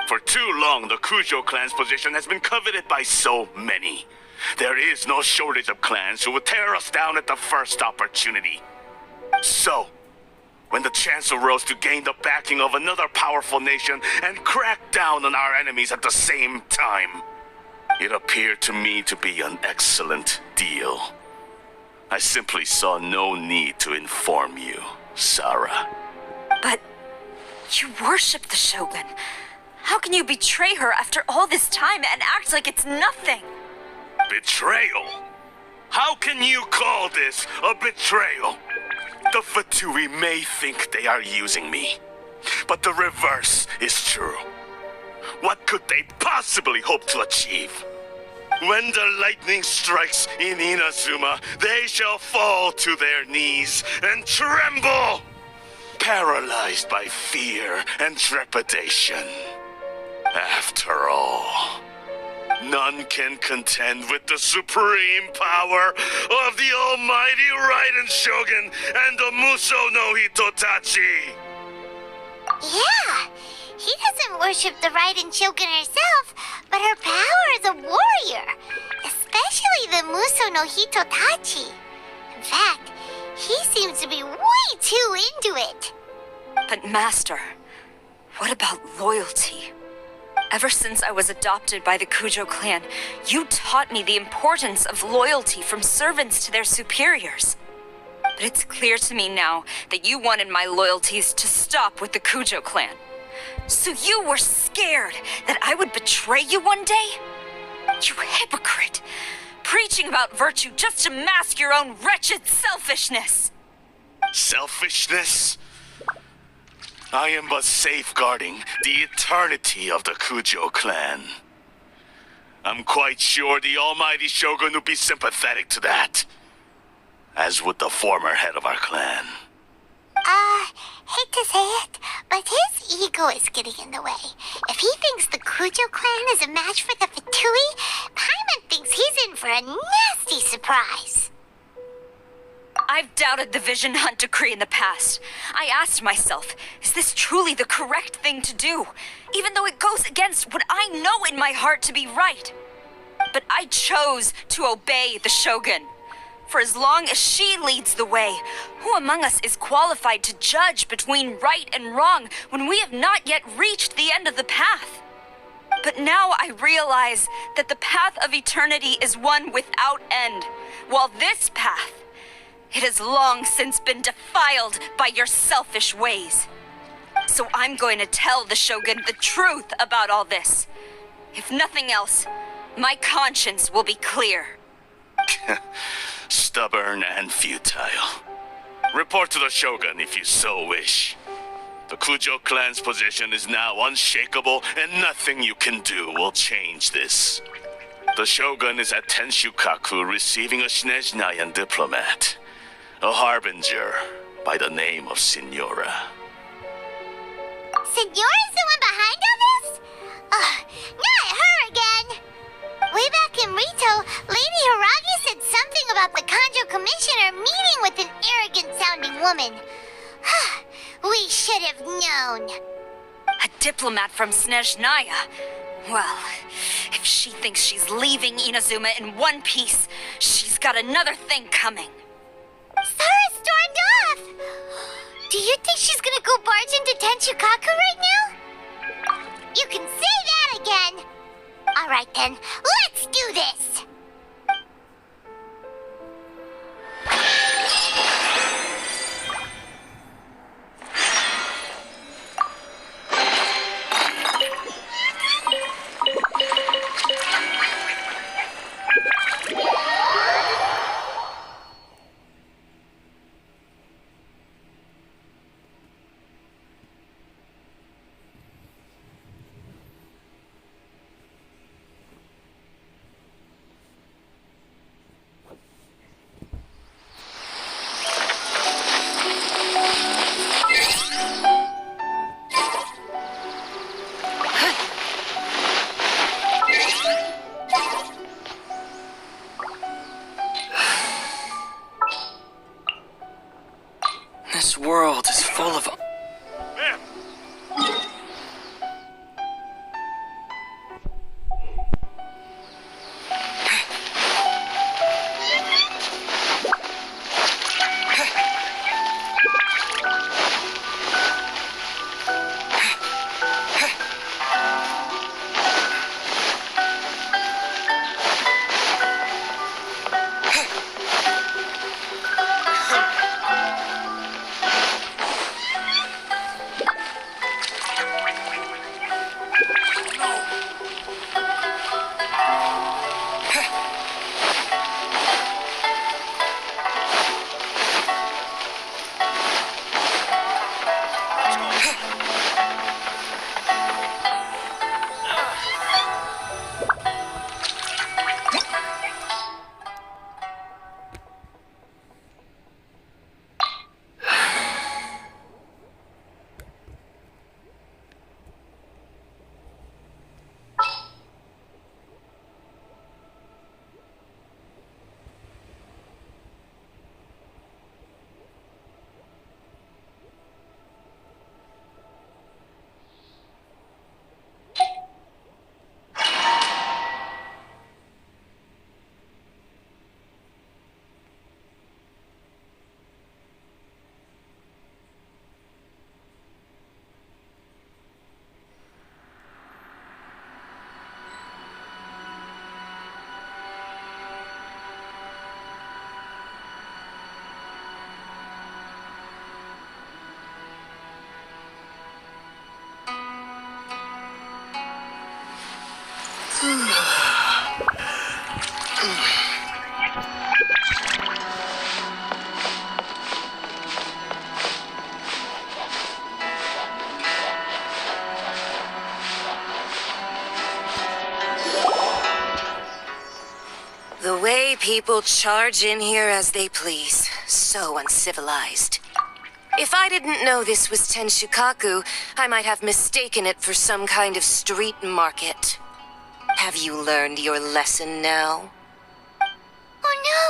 For too long, the Kujo clan's position has been coveted by so many. There is no shortage of clans who would tear us down at the first opportunity. So, when the chance arose to gain the backing of another powerful nation and crack down on our enemies at the same time, it appeared to me to be an excellent deal. I simply saw no need to inform you, Sarah. But you worship the Shogun. How can you betray her after all this time and act like it's nothing? Betrayal? How can you call this a betrayal? The Fatui may think they are using me, but the reverse is true. What could they possibly hope to achieve? When the lightning strikes in Inazuma, they shall fall to their knees and tremble, paralyzed by fear and trepidation. After all, none can contend with the supreme power of the almighty Raiden Shogun and the Muso no Hitotachi. Yeah, he doesn't worship the Raiden Shogun herself, but her power as a warrior, especially the Muso no Hitotachi. In fact, he seems to be way too into it. But Master, what about loyalty? Ever since I was adopted by the Kujo clan, you taught me the importance of loyalty from servants to their superiors. But it's clear to me now that you wanted my loyalties to stop with the Kujo clan. So you were scared that I would betray you one day? You hypocrite! Preaching about virtue just to mask your own wretched selfishness! Selfishness? I am but safeguarding the eternity of the Kujo clan. I'm quite sure the almighty Shogun would be sympathetic to that. As would the former head of our clan. Hate to say it, but his ego is getting in the way. If he thinks the Kujo clan is a match for the Fatui, Paimon thinks he's in for a nasty surprise. I've doubted the Vision Hunt decree in the past. I asked myself, is this truly the correct thing to do? Even though it goes against what I know in my heart to be right. But I chose to obey the Shogun. For as long as she leads the way, who among us is qualified to judge between right and wrong when we have not yet reached the end of the path? But now I realize that the path of eternity is one without end, while this path, it has long since been defiled by your selfish ways. So I'm going to tell the Shogun the truth about all this. If nothing else, my conscience will be clear. Stubborn and futile. Report to the Shogun if you so wish. The Kujo clan's position is now unshakable, and nothing you can do will change this. The Shogun is at Tenshukaku receiving a Snezhnayan diplomat, a harbinger by the name of Signora. Signora's the one behind all this? Not her again! Way back in Rito, Lady Hiragi said something about the Kanjo Commissioner meeting with an arrogant-sounding woman. We should have known. A diplomat from Snezhnaya? Well, if she thinks she's leaving Inazuma in one piece, she's got another thing coming. Sara stormed off! Do you think she's gonna go barge into Tenshukaku right now? You can say that again! Alright then, let's do this! This world is full of... people charge in here as they please. So uncivilized. If I didn't know this was Tenshukaku, I might have mistaken it for some kind of street market. Have you learned your lesson now? Oh no!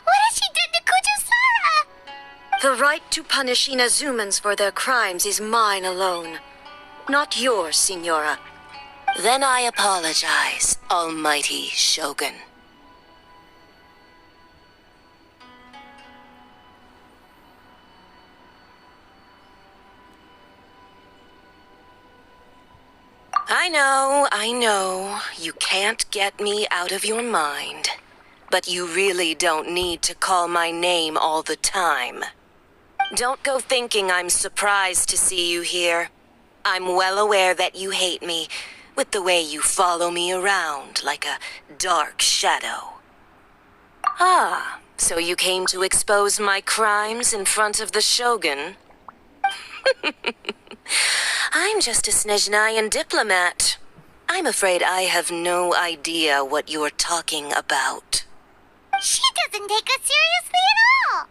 What has she done to Kujusara? The right to punish Inazumans for their crimes is mine alone. Not yours, Signora. Then I apologize, Almighty Shogun. I know, you can't get me out of your mind. But you really don't need to call my name all the time. Don't go thinking I'm surprised to see you here. I'm well aware that you hate me, with the way you follow me around like a dark shadow. Ah, so you came to expose my crimes in front of the Shogun? I'm just a Snezhnayan diplomat. I'm afraid I have no idea what you're talking about. She doesn't take us seriously at all!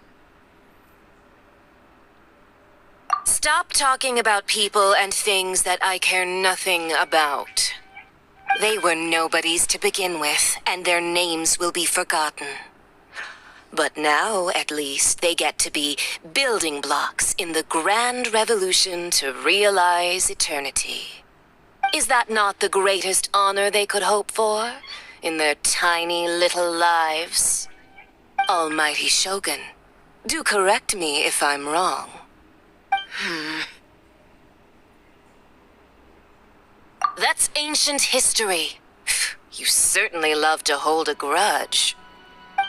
Stop talking about people and things that I care nothing about. They were nobodies to begin with, and their names will be forgotten. But now, at least, they get to be building blocks in the grand revolution to realize eternity. Is that not the greatest honor they could hope for in their tiny little lives? Almighty Shogun, do correct me if I'm wrong. That's ancient history. You certainly love to hold a grudge.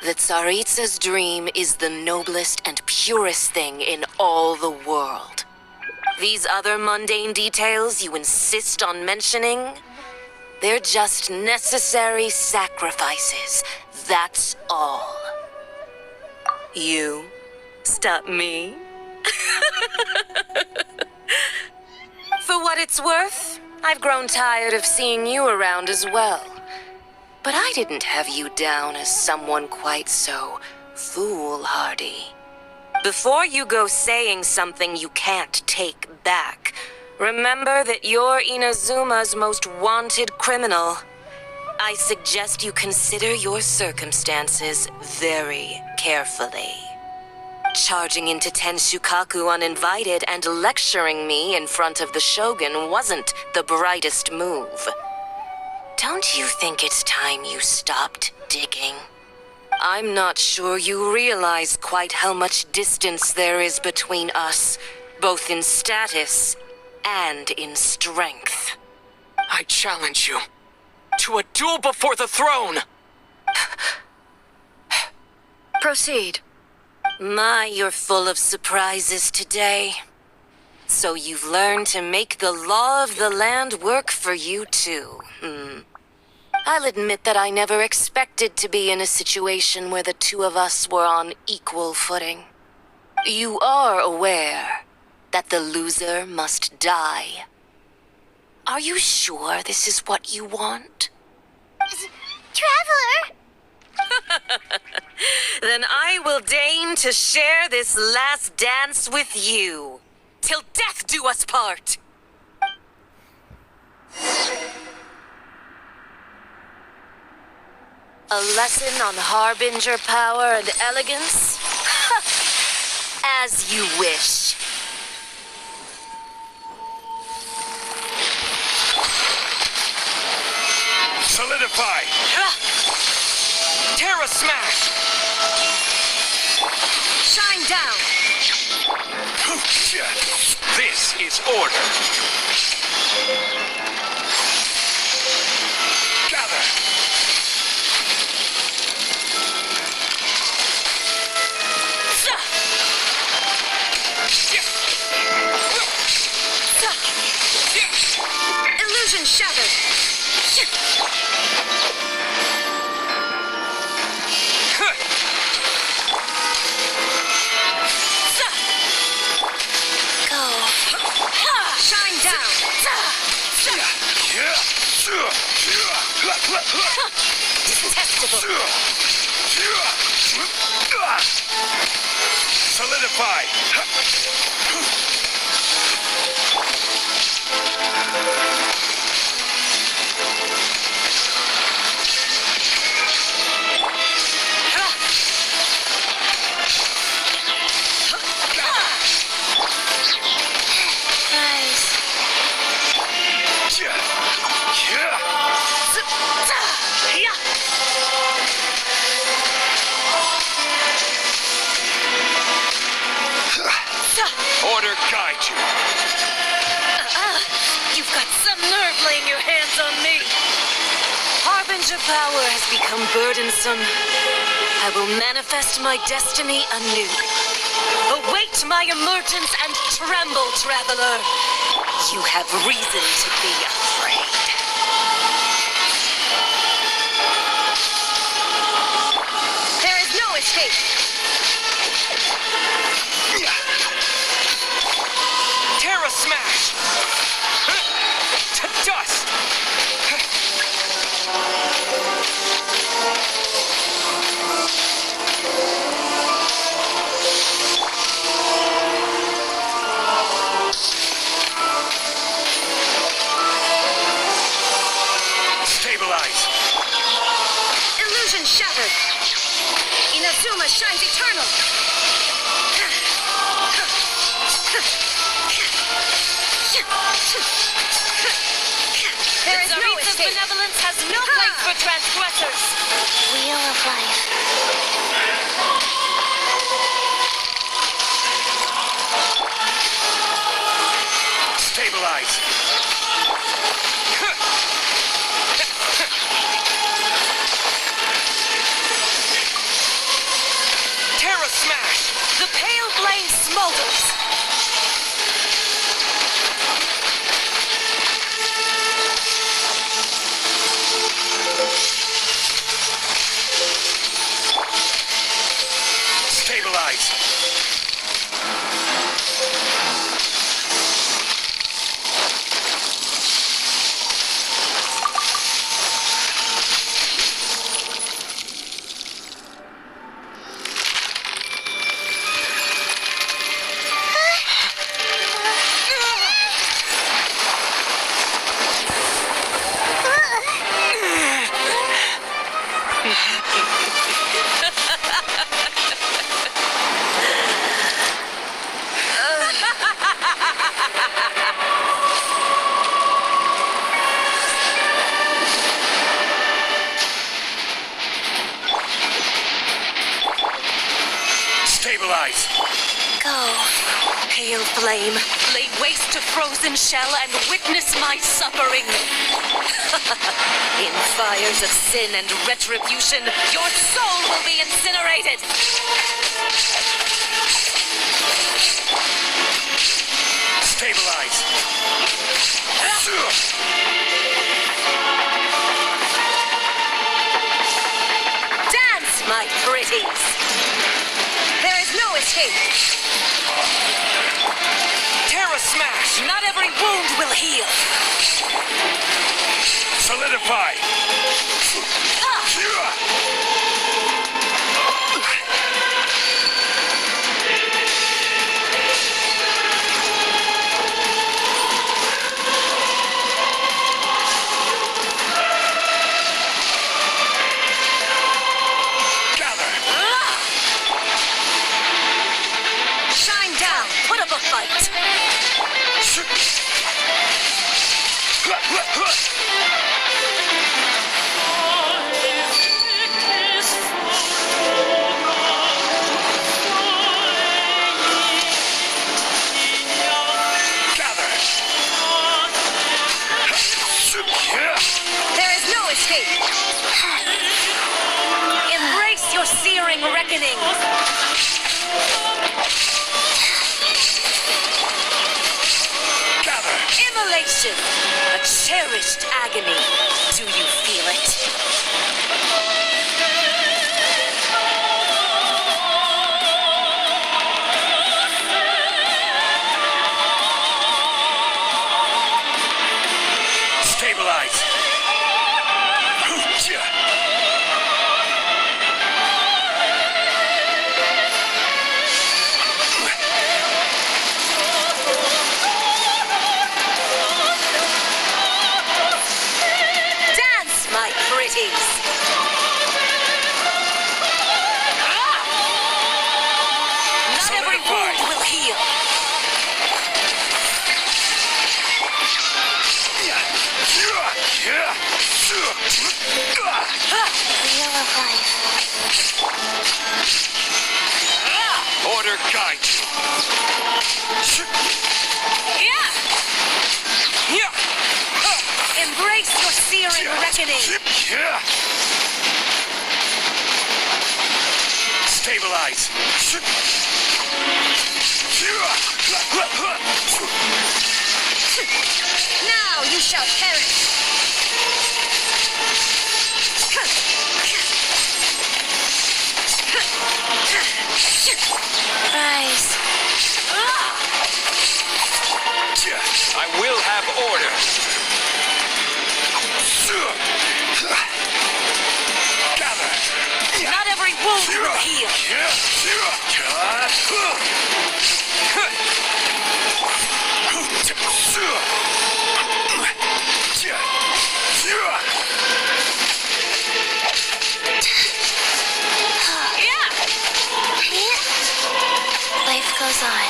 The Tsaritsa's dream is the noblest and purest thing in all the world. These other mundane details you insist on mentioning, they're just necessary sacrifices, that's all. You stop me? For what it's worth, I've grown tired of seeing you around as well. But I didn't have you down as someone quite so foolhardy. Before you go saying something you can't take back, remember that you're Inazuma's most wanted criminal. I suggest you consider your circumstances very carefully. Charging into Tenshukaku uninvited and lecturing me in front of the Shogun wasn't the brightest move. Don't you think it's time you stopped digging? I'm not sure you realize quite how much distance there is between us, both in status and in strength. I challenge you to a duel before the throne! Proceed. My, you're full of surprises today. So you've learned to make the law of the land work for you too, I'll admit that I never expected to be in a situation where the two of us were on equal footing. You are aware that the loser must die. Are you sure this is what you want? Traveler! Then I will deign to share this last dance with you. Till death do us part! A lesson on harbinger power and elegance? As you wish. Solidify! Terra Smash! Shine down! This is order. Gather! Illusion shattered! Shine down! Detestable! Solidify! Order guide you. You've got some nerve laying your hands on me. Harbinger power has become burdensome. I will manifest my destiny anew. Await my emergence and tremble, traveler. You have reason to be afraid. There is no escape. Terra Smash! To dust! Stabilize. Illusion shattered. Inazuma shines eternal. There is no escape. Benevolence has no place for transgressors. Wheel of life. Stabilize. Terra Smash! The pale flame smolders. Stabilize. Stabilize. Go, pale flame. Lay waste to frozen shell and witness my suffering. In fires of sin and retribution, your soul will be incinerated. Stabilize. Dance, my pretties. There is no escape. Terra Smash! Not every wound will heal. Solidify. Shine down. Put up a fight. There is no escape. Embrace your searing reckoning. Immolation, a cherished agony. Do you feel it? Stabilize. Master guide you. Embrace your searing reckoning. Stabilize. Now you shall perish. Rise. I will have order. Gather. Not every wound will heal. Life goes on.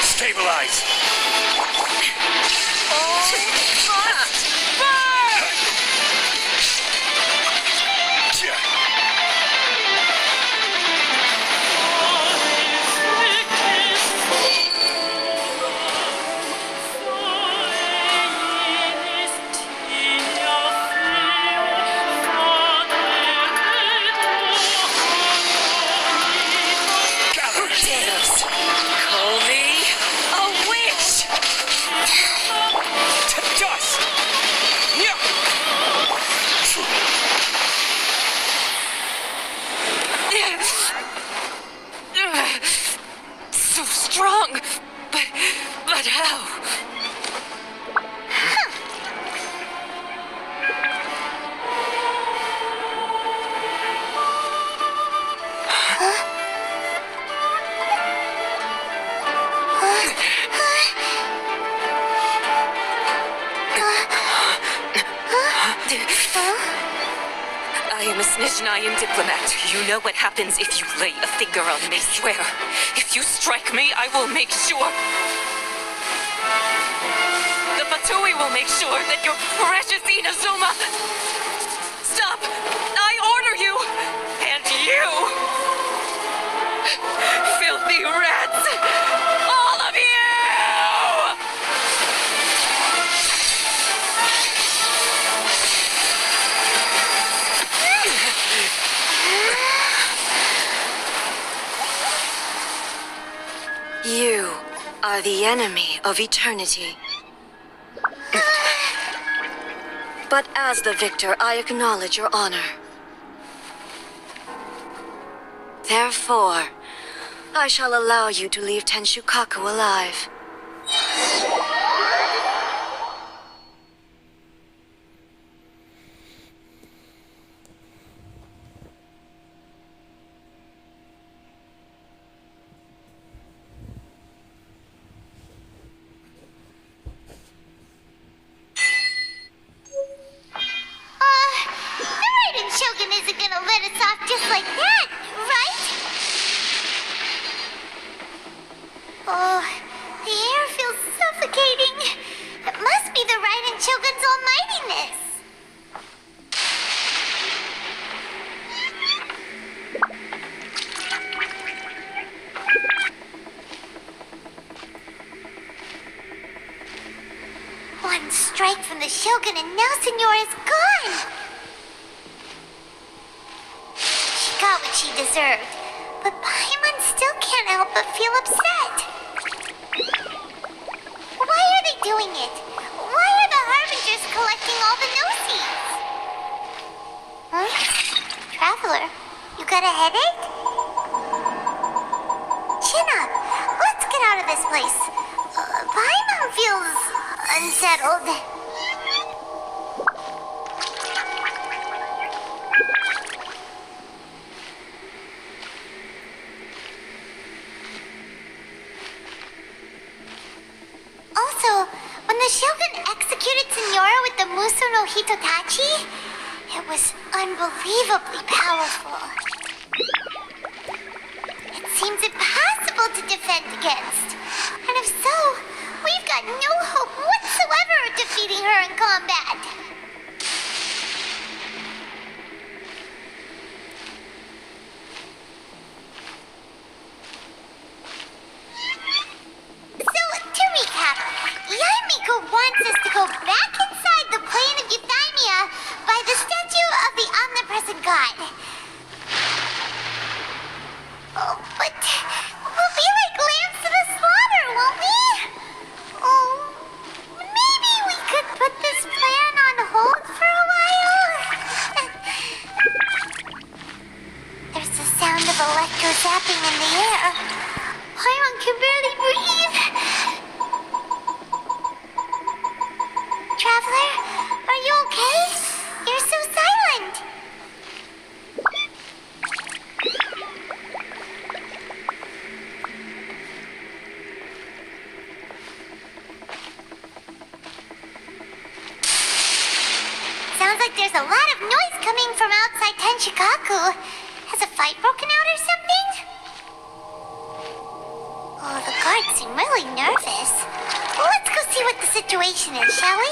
Stabilize. Call me a witch. Dust! So strong, but how? I am a Snezhnayan diplomat. You know what happens if you lay a finger on me, swear. If you strike me, I will make sure. The Fatui will make sure that your precious Inazuma... Stop! I order you! And you! Filthy rats! All of you! You are the enemy of eternity. But as the victor, I acknowledge your honor. Therefore, I shall allow you to leave Tenshukaku alive. Shogun isn't gonna let us off just like that, right? Oh, the air feels suffocating. It must be the Raiden Shogun's almightiness. One strike from the Shogun and now Senora is gone. Got what she deserved, but Paimon still can't help but feel upset. Why are they doing it? Why are the Harbingers collecting all the no-seeds? Huh? Traveler, you got a headache? Chin up. Let's get out of this place. Paimon feels unsettled. The Shogun executed Senora with the Muso no Hitotachi? It was unbelievably powerful. It seems impossible to defend against. And if so, we've got no hope whatsoever of defeating her in combat. of electro zapping in the air. Paimon can barely breathe. Traveler, are you okay? You're so silent. Sounds like there's a lot of noise coming from outside Tenshikaku. Has a fight broken out or something? Oh, the guards seem really nervous. Well, let's go see what the situation is, shall we?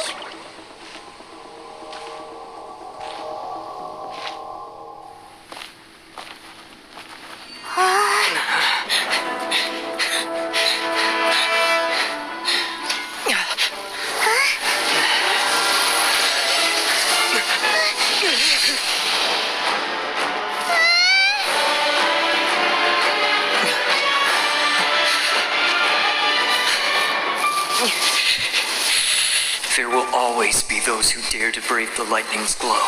There will always be those who dare to brave the lightning's glow.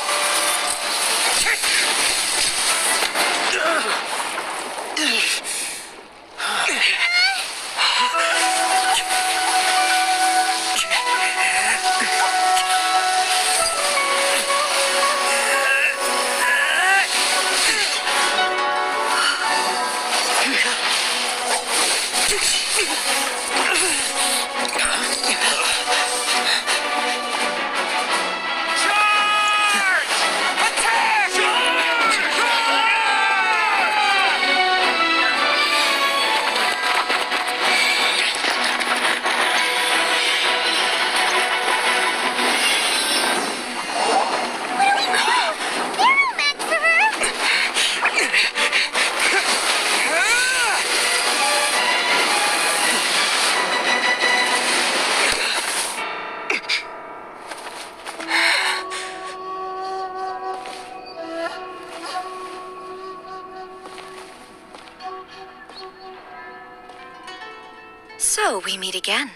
So we meet again.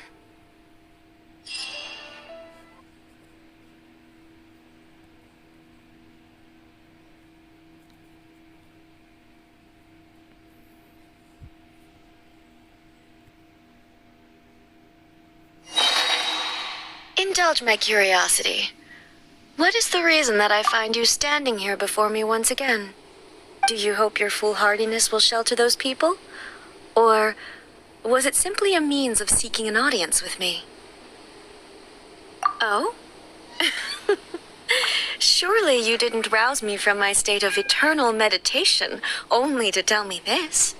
Indulge my curiosity. What is the reason that I find you standing here before me once again? Do you hope your foolhardiness will shelter those people? Or was it simply a means of seeking an audience with me? Oh? Surely you didn't rouse me from my state of eternal meditation only to tell me this.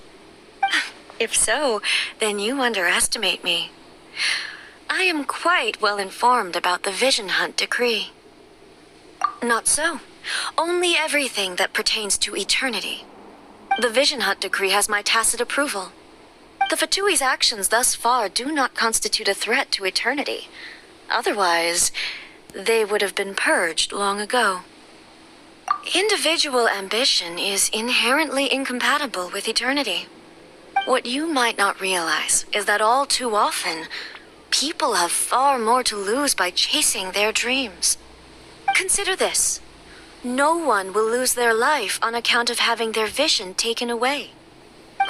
If so, then you underestimate me. I am quite well informed about the Vision Hunt decree. Not so. Only everything that pertains to eternity. The Vision Hunt decree has my tacit approval. The Fatui's actions thus far do not constitute a threat to eternity. Otherwise, they would have been purged long ago. Individual ambition is inherently incompatible with eternity. What you might not realize is that all too often, people have far more to lose by chasing their dreams. Consider this. No one will lose their life on account of having their vision taken away.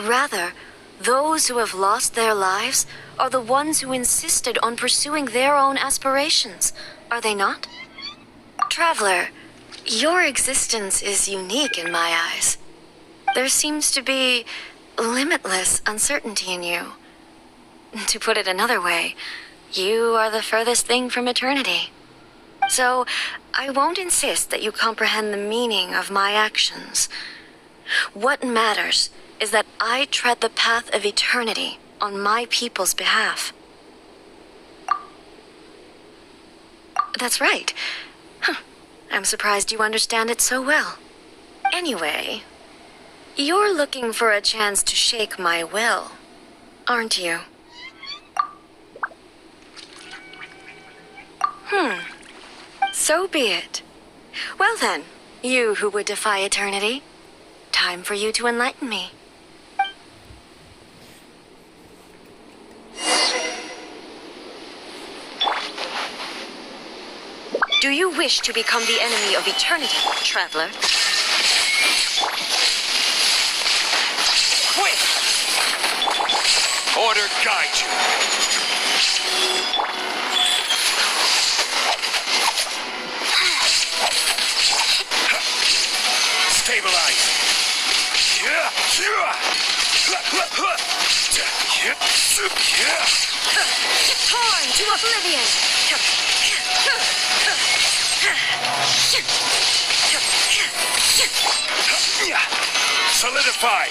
Rather, those who have lost their lives are the ones who insisted on pursuing their own aspirations, are they not? Traveler, your existence is unique in my eyes. There seems to be limitless uncertainty in you. To put it another way, you are the furthest thing from eternity. So, I won't insist that you comprehend the meaning of my actions. What matters is that I tread the path of eternity on my people's behalf. That's right. I'm surprised you understand it so well. Anyway, you're looking for a chance to shake my will, aren't you? So be it. Well then, you who would defy eternity, time for you to enlighten me. Do you wish to become the enemy of eternity, traveler? Order guide you. Stabilize. Torn to oblivion! Solidify.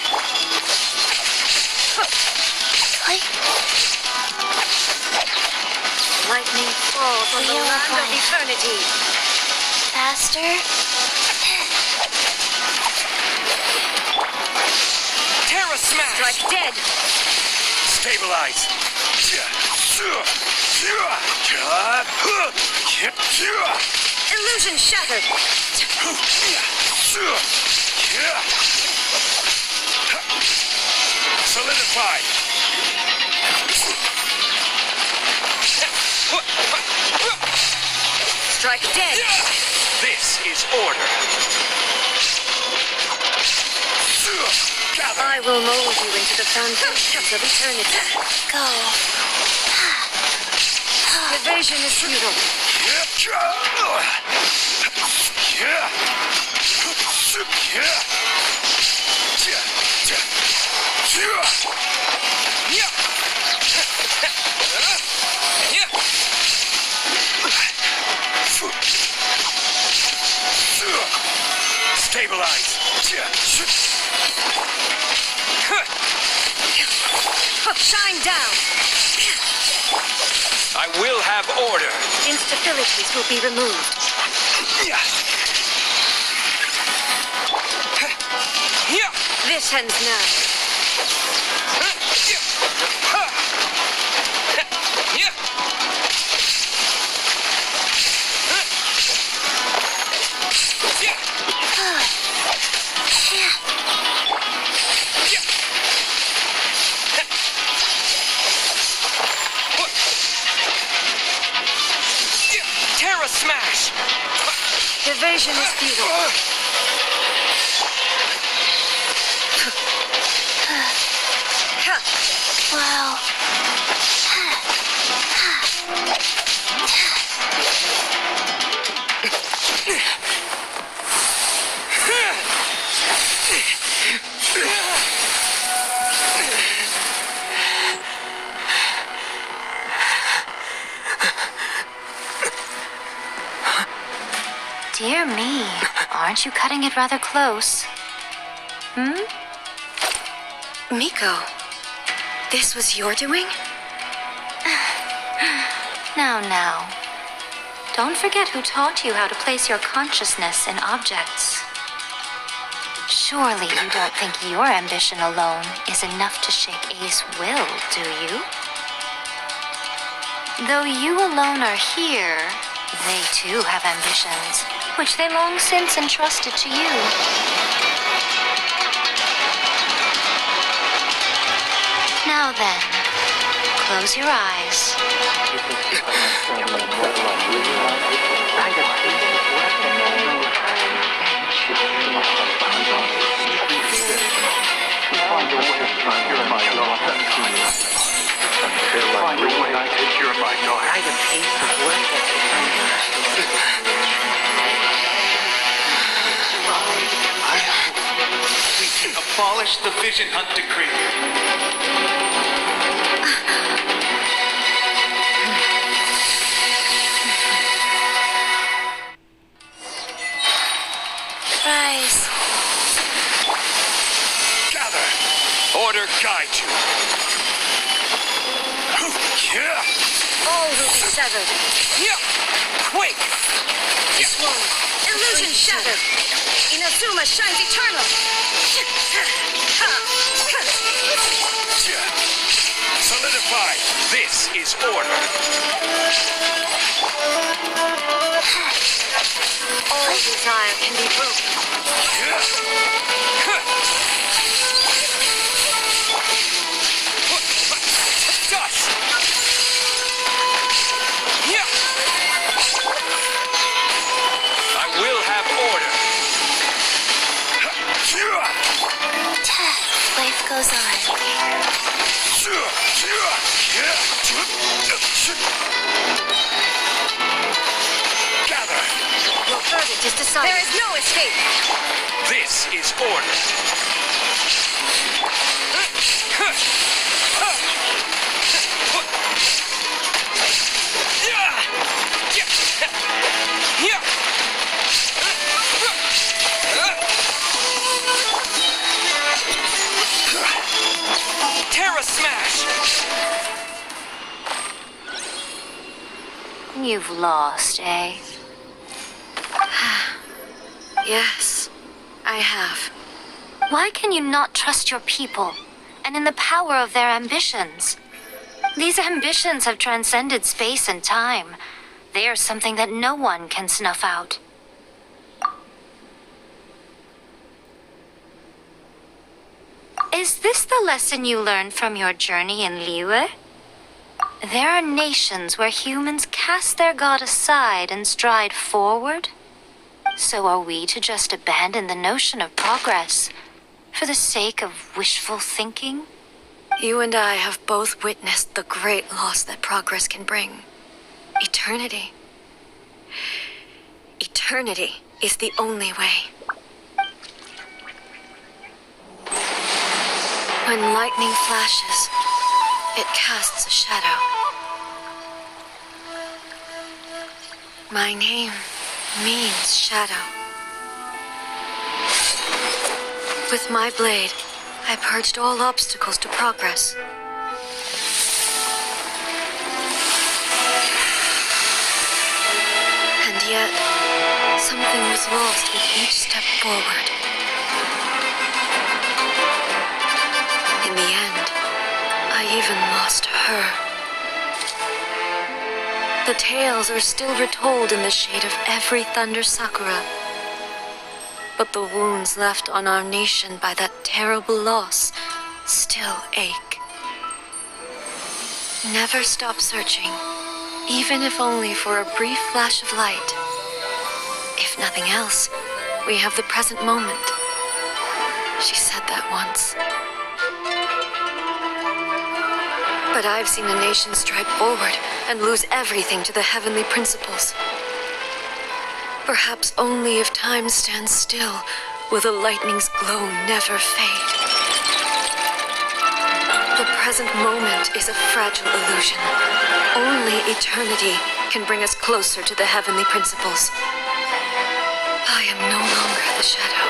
Lightning fall from the land of eternity. Faster. Terra Smash! Strike dead! Stabilize. Illusion shattered! Solidify. Strike dead! This is order. Gather. I will mold you into the foundations of eternity. Go. Evasion is futile. Stabilize. Shine down! I will have order. Instabilities will be removed. This ends now. Terra Smash! Evasion is futile. Wow. Dear me, aren't you cutting it rather close? Miko, this was your doing? Now. Don't forget who taught you how to place your consciousness in objects. Surely you don't think your ambition alone is enough to shake A's will, do you? Though you alone are here, they too have ambitions, which they long since entrusted to you. Now then, close your eyes. We can abolish the Vision Hunt Decree. Rise. Gather. Order guide you. All will be severed. Quake! Swoon. Illusion shattered. Inazuma shines eternal. Solidify. This is order. All desire can be broken. Dust! I will have order. Life goes on. Gather! Your verdict is decided. There is no escape. This is order. Terra Smash! You've lost, eh? Yes, I have. Why can you not trust your people and in the power of their ambitions? These ambitions have transcended space and time. They are something that no one can snuff out. Is this the lesson you learned from your journey in Liyue? There are nations where humans cast their god aside and stride forward. So are we to just abandon the notion of progress for the sake of wishful thinking? You and I have both witnessed the great loss that progress can bring. Eternity. Eternity is the only way. When lightning flashes, it casts a shadow. My name means shadow. With my blade, I purged all obstacles to progress. And yet, something was lost with each step forward. In the end, I even lost her. The tales are still retold in the shade of every thunder sakura. But the wounds left on our nation by that terrible loss still ache. Never stop searching, even if only for a brief flash of light. If nothing else, we have the present moment. She said that once. But I've seen a nation stride forward and lose everything to the heavenly principles. Perhaps only if time stands still will the lightning's glow never fade. The present moment is a fragile illusion. Only eternity can bring us closer to the heavenly principles. I am no longer the shadow.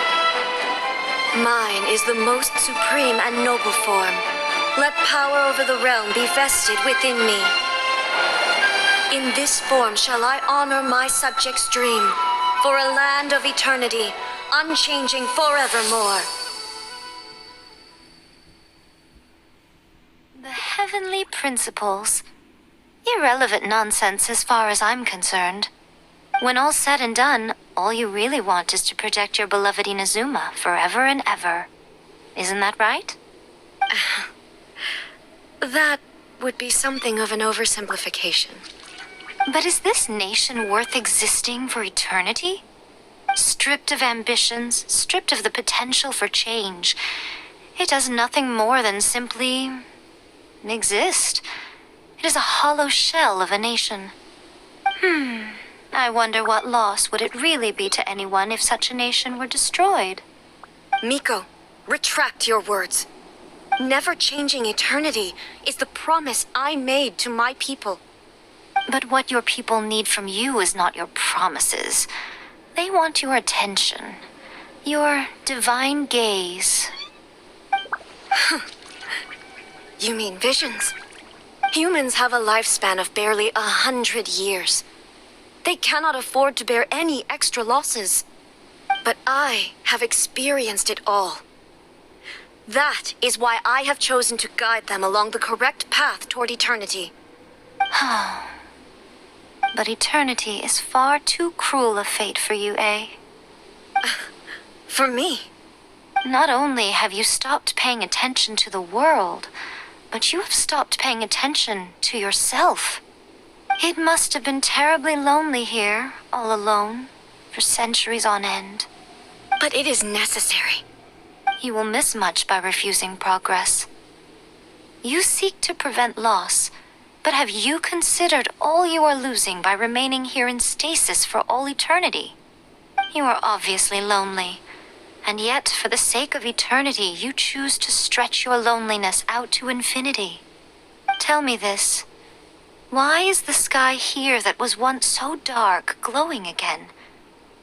Mine is the most supreme and noble form. Let power over the realm be vested within me. In this form shall I honor my subjects' dream, for a land of eternity, unchanging forevermore. The heavenly principles. Irrelevant nonsense as far as I'm concerned. When all's said and done, all you really want is to protect your beloved Inazuma forever and ever. Isn't that right? That would be something of an oversimplification. But is this nation worth existing for eternity? Stripped of ambitions, stripped of the potential for change, it does nothing more than simply exist. It is a hollow shell of a nation. I wonder what loss would it really be to anyone if such a nation were destroyed? Miko, retract your words. Never changing eternity is the promise I made to my people. But what your people need from you is not your promises. They want your attention, your divine gaze. You mean visions? Humans have a lifespan of barely 100 years. They cannot afford to bear any extra losses. But I have experienced it all. That is why I have chosen to guide them along the correct path toward eternity. But eternity is far too cruel a fate for you, eh? For me? Not only have you stopped paying attention to the world, but you have stopped paying attention to yourself. It must have been terribly lonely here, all alone, for centuries on end. But it is necessary. You will miss much by refusing progress. You seek to prevent loss, but have you considered all you are losing by remaining here in stasis for all eternity? You are obviously lonely, and yet for the sake of eternity you choose to stretch your loneliness out to infinity. Tell me this. Why is the sky here that was once so dark glowing again?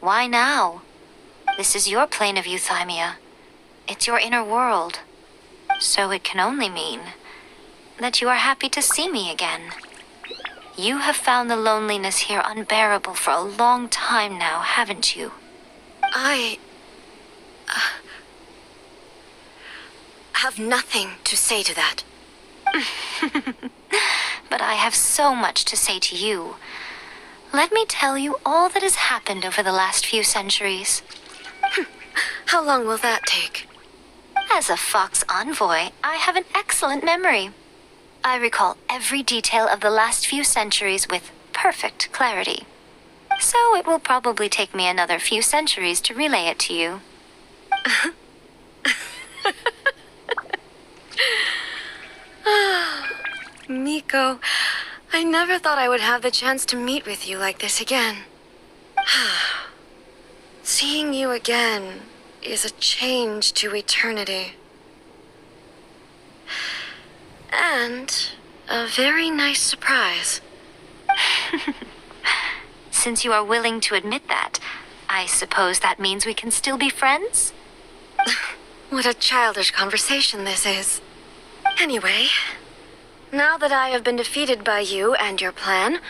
Why now? This is your plane of euthymia. It's your inner world. So it can only mean that you are happy to see me again. You have found the loneliness here unbearable for a long time now, haven't you? I have nothing to say to that. But I have so much to say to you. Let me tell you all that has happened over the last few centuries. How long will that take? As a Fox envoy, I have an excellent memory. I recall every detail of the last few centuries with perfect clarity. So it will probably take me another few centuries to relay it to you. Miko, I never thought I would have the chance to meet with you like this again. Seeing you again is a change to eternity. And a very nice surprise. Since you are willing to admit that, I suppose that means we can still be friends? What a childish conversation this is. Anyway, now that I have been defeated by you and your plan,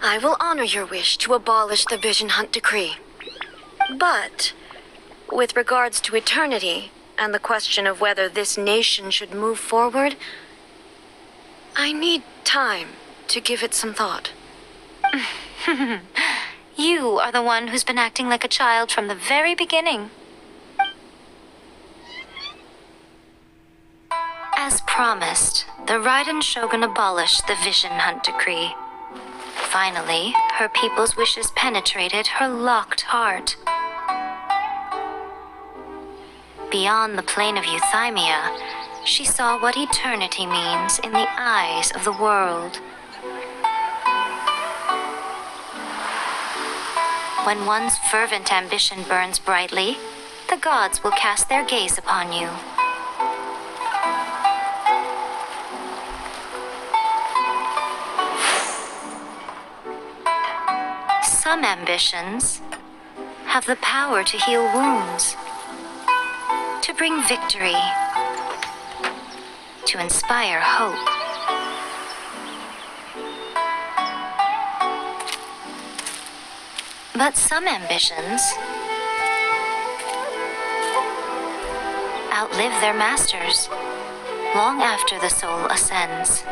I will honor your wish to abolish the Vision Hunt Decree. But, with regards to eternity and the question of whether this nation should move forward, I need time to give it some thought. You are the one who's been acting like a child from the very beginning. As promised, the Raiden Shogun abolished the Vision Hunt Decree. Finally, her people's wishes penetrated her locked heart. Beyond the plane of euthymia, she saw what eternity means in the eyes of the world. When one's fervent ambition burns brightly, the gods will cast their gaze upon you. Some ambitions have the power to heal wounds, to bring victory, to inspire hope. But some ambitions outlive their masters long after the soul ascends.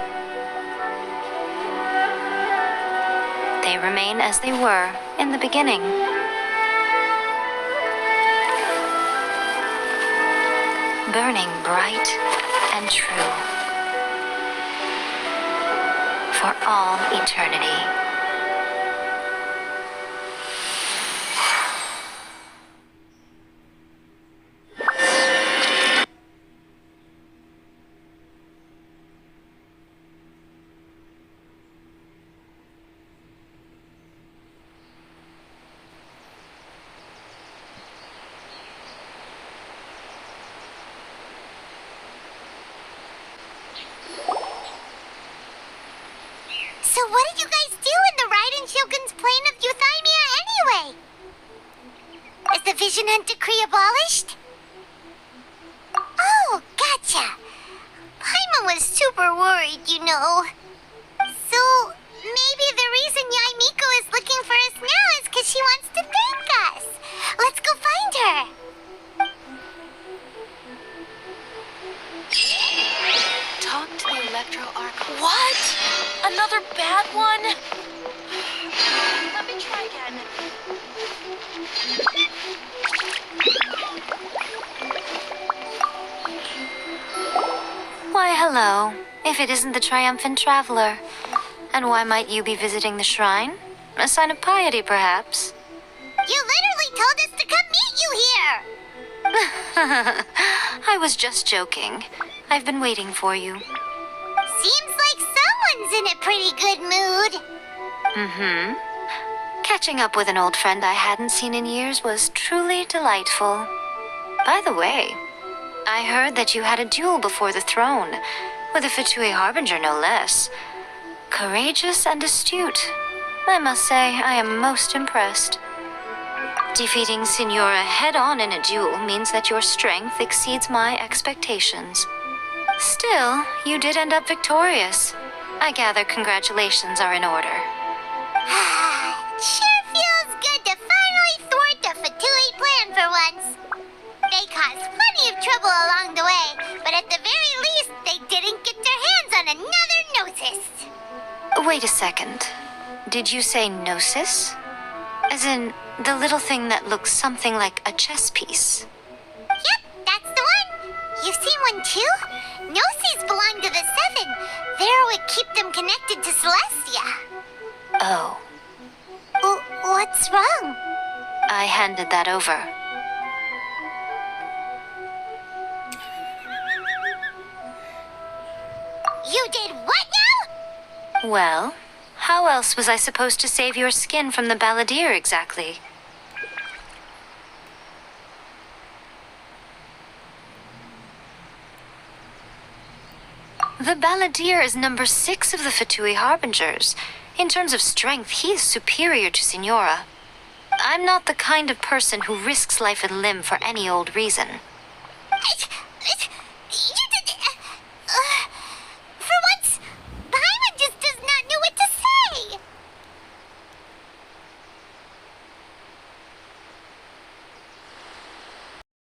They remain as they were in the beginning. Burning bright and true for all eternity. So what did you guys do in the Raiden Shogun's plane of euthymia anyway? Is the Vision Hunt Decree abolished? Oh, gotcha. Paimon was super worried, you know. So maybe the reason Yai Miko is looking for us now is because she wants to thank us. Let's go find her. Talk to the Electro Archon. What? Another bad one? Let me try again. Why, hello. If it isn't the triumphant traveler. And why might you be visiting the shrine? A sign of piety, perhaps? You literally told us to come meet you here. I was just joking. I've been waiting for you. Seems like someone's in a pretty good mood. Mm-hmm. Catching up with an old friend I hadn't seen in years was truly delightful. By the way, I heard that you had a duel before the throne, with a Fatui Harbinger no less. Courageous and astute. I must say, I am most impressed. Defeating Signora head-on in a duel means that your strength exceeds my expectations. Still, you did end up victorious. I gather congratulations are in order. Sure feels good to finally thwart the Fatui plan for once. They caused plenty of trouble along the way, but at the very least, they didn't get their hands on another Gnosis. Wait a second. Did you say Gnosis? As in, the little thing that looks something like a chess piece? Yep, that's the one. You've seen one too? Gnosis belong to the Seven. They're what keep them connected to Celestia. Oh. What's wrong? I handed that over. You did what now? Well, how else was I supposed to save your skin from the Balladeer exactly? The Balladeer is number 6 of the Fatui Harbingers. In terms of strength, he is superior to Signora. I'm not the kind of person who risks life and limb for any old reason. You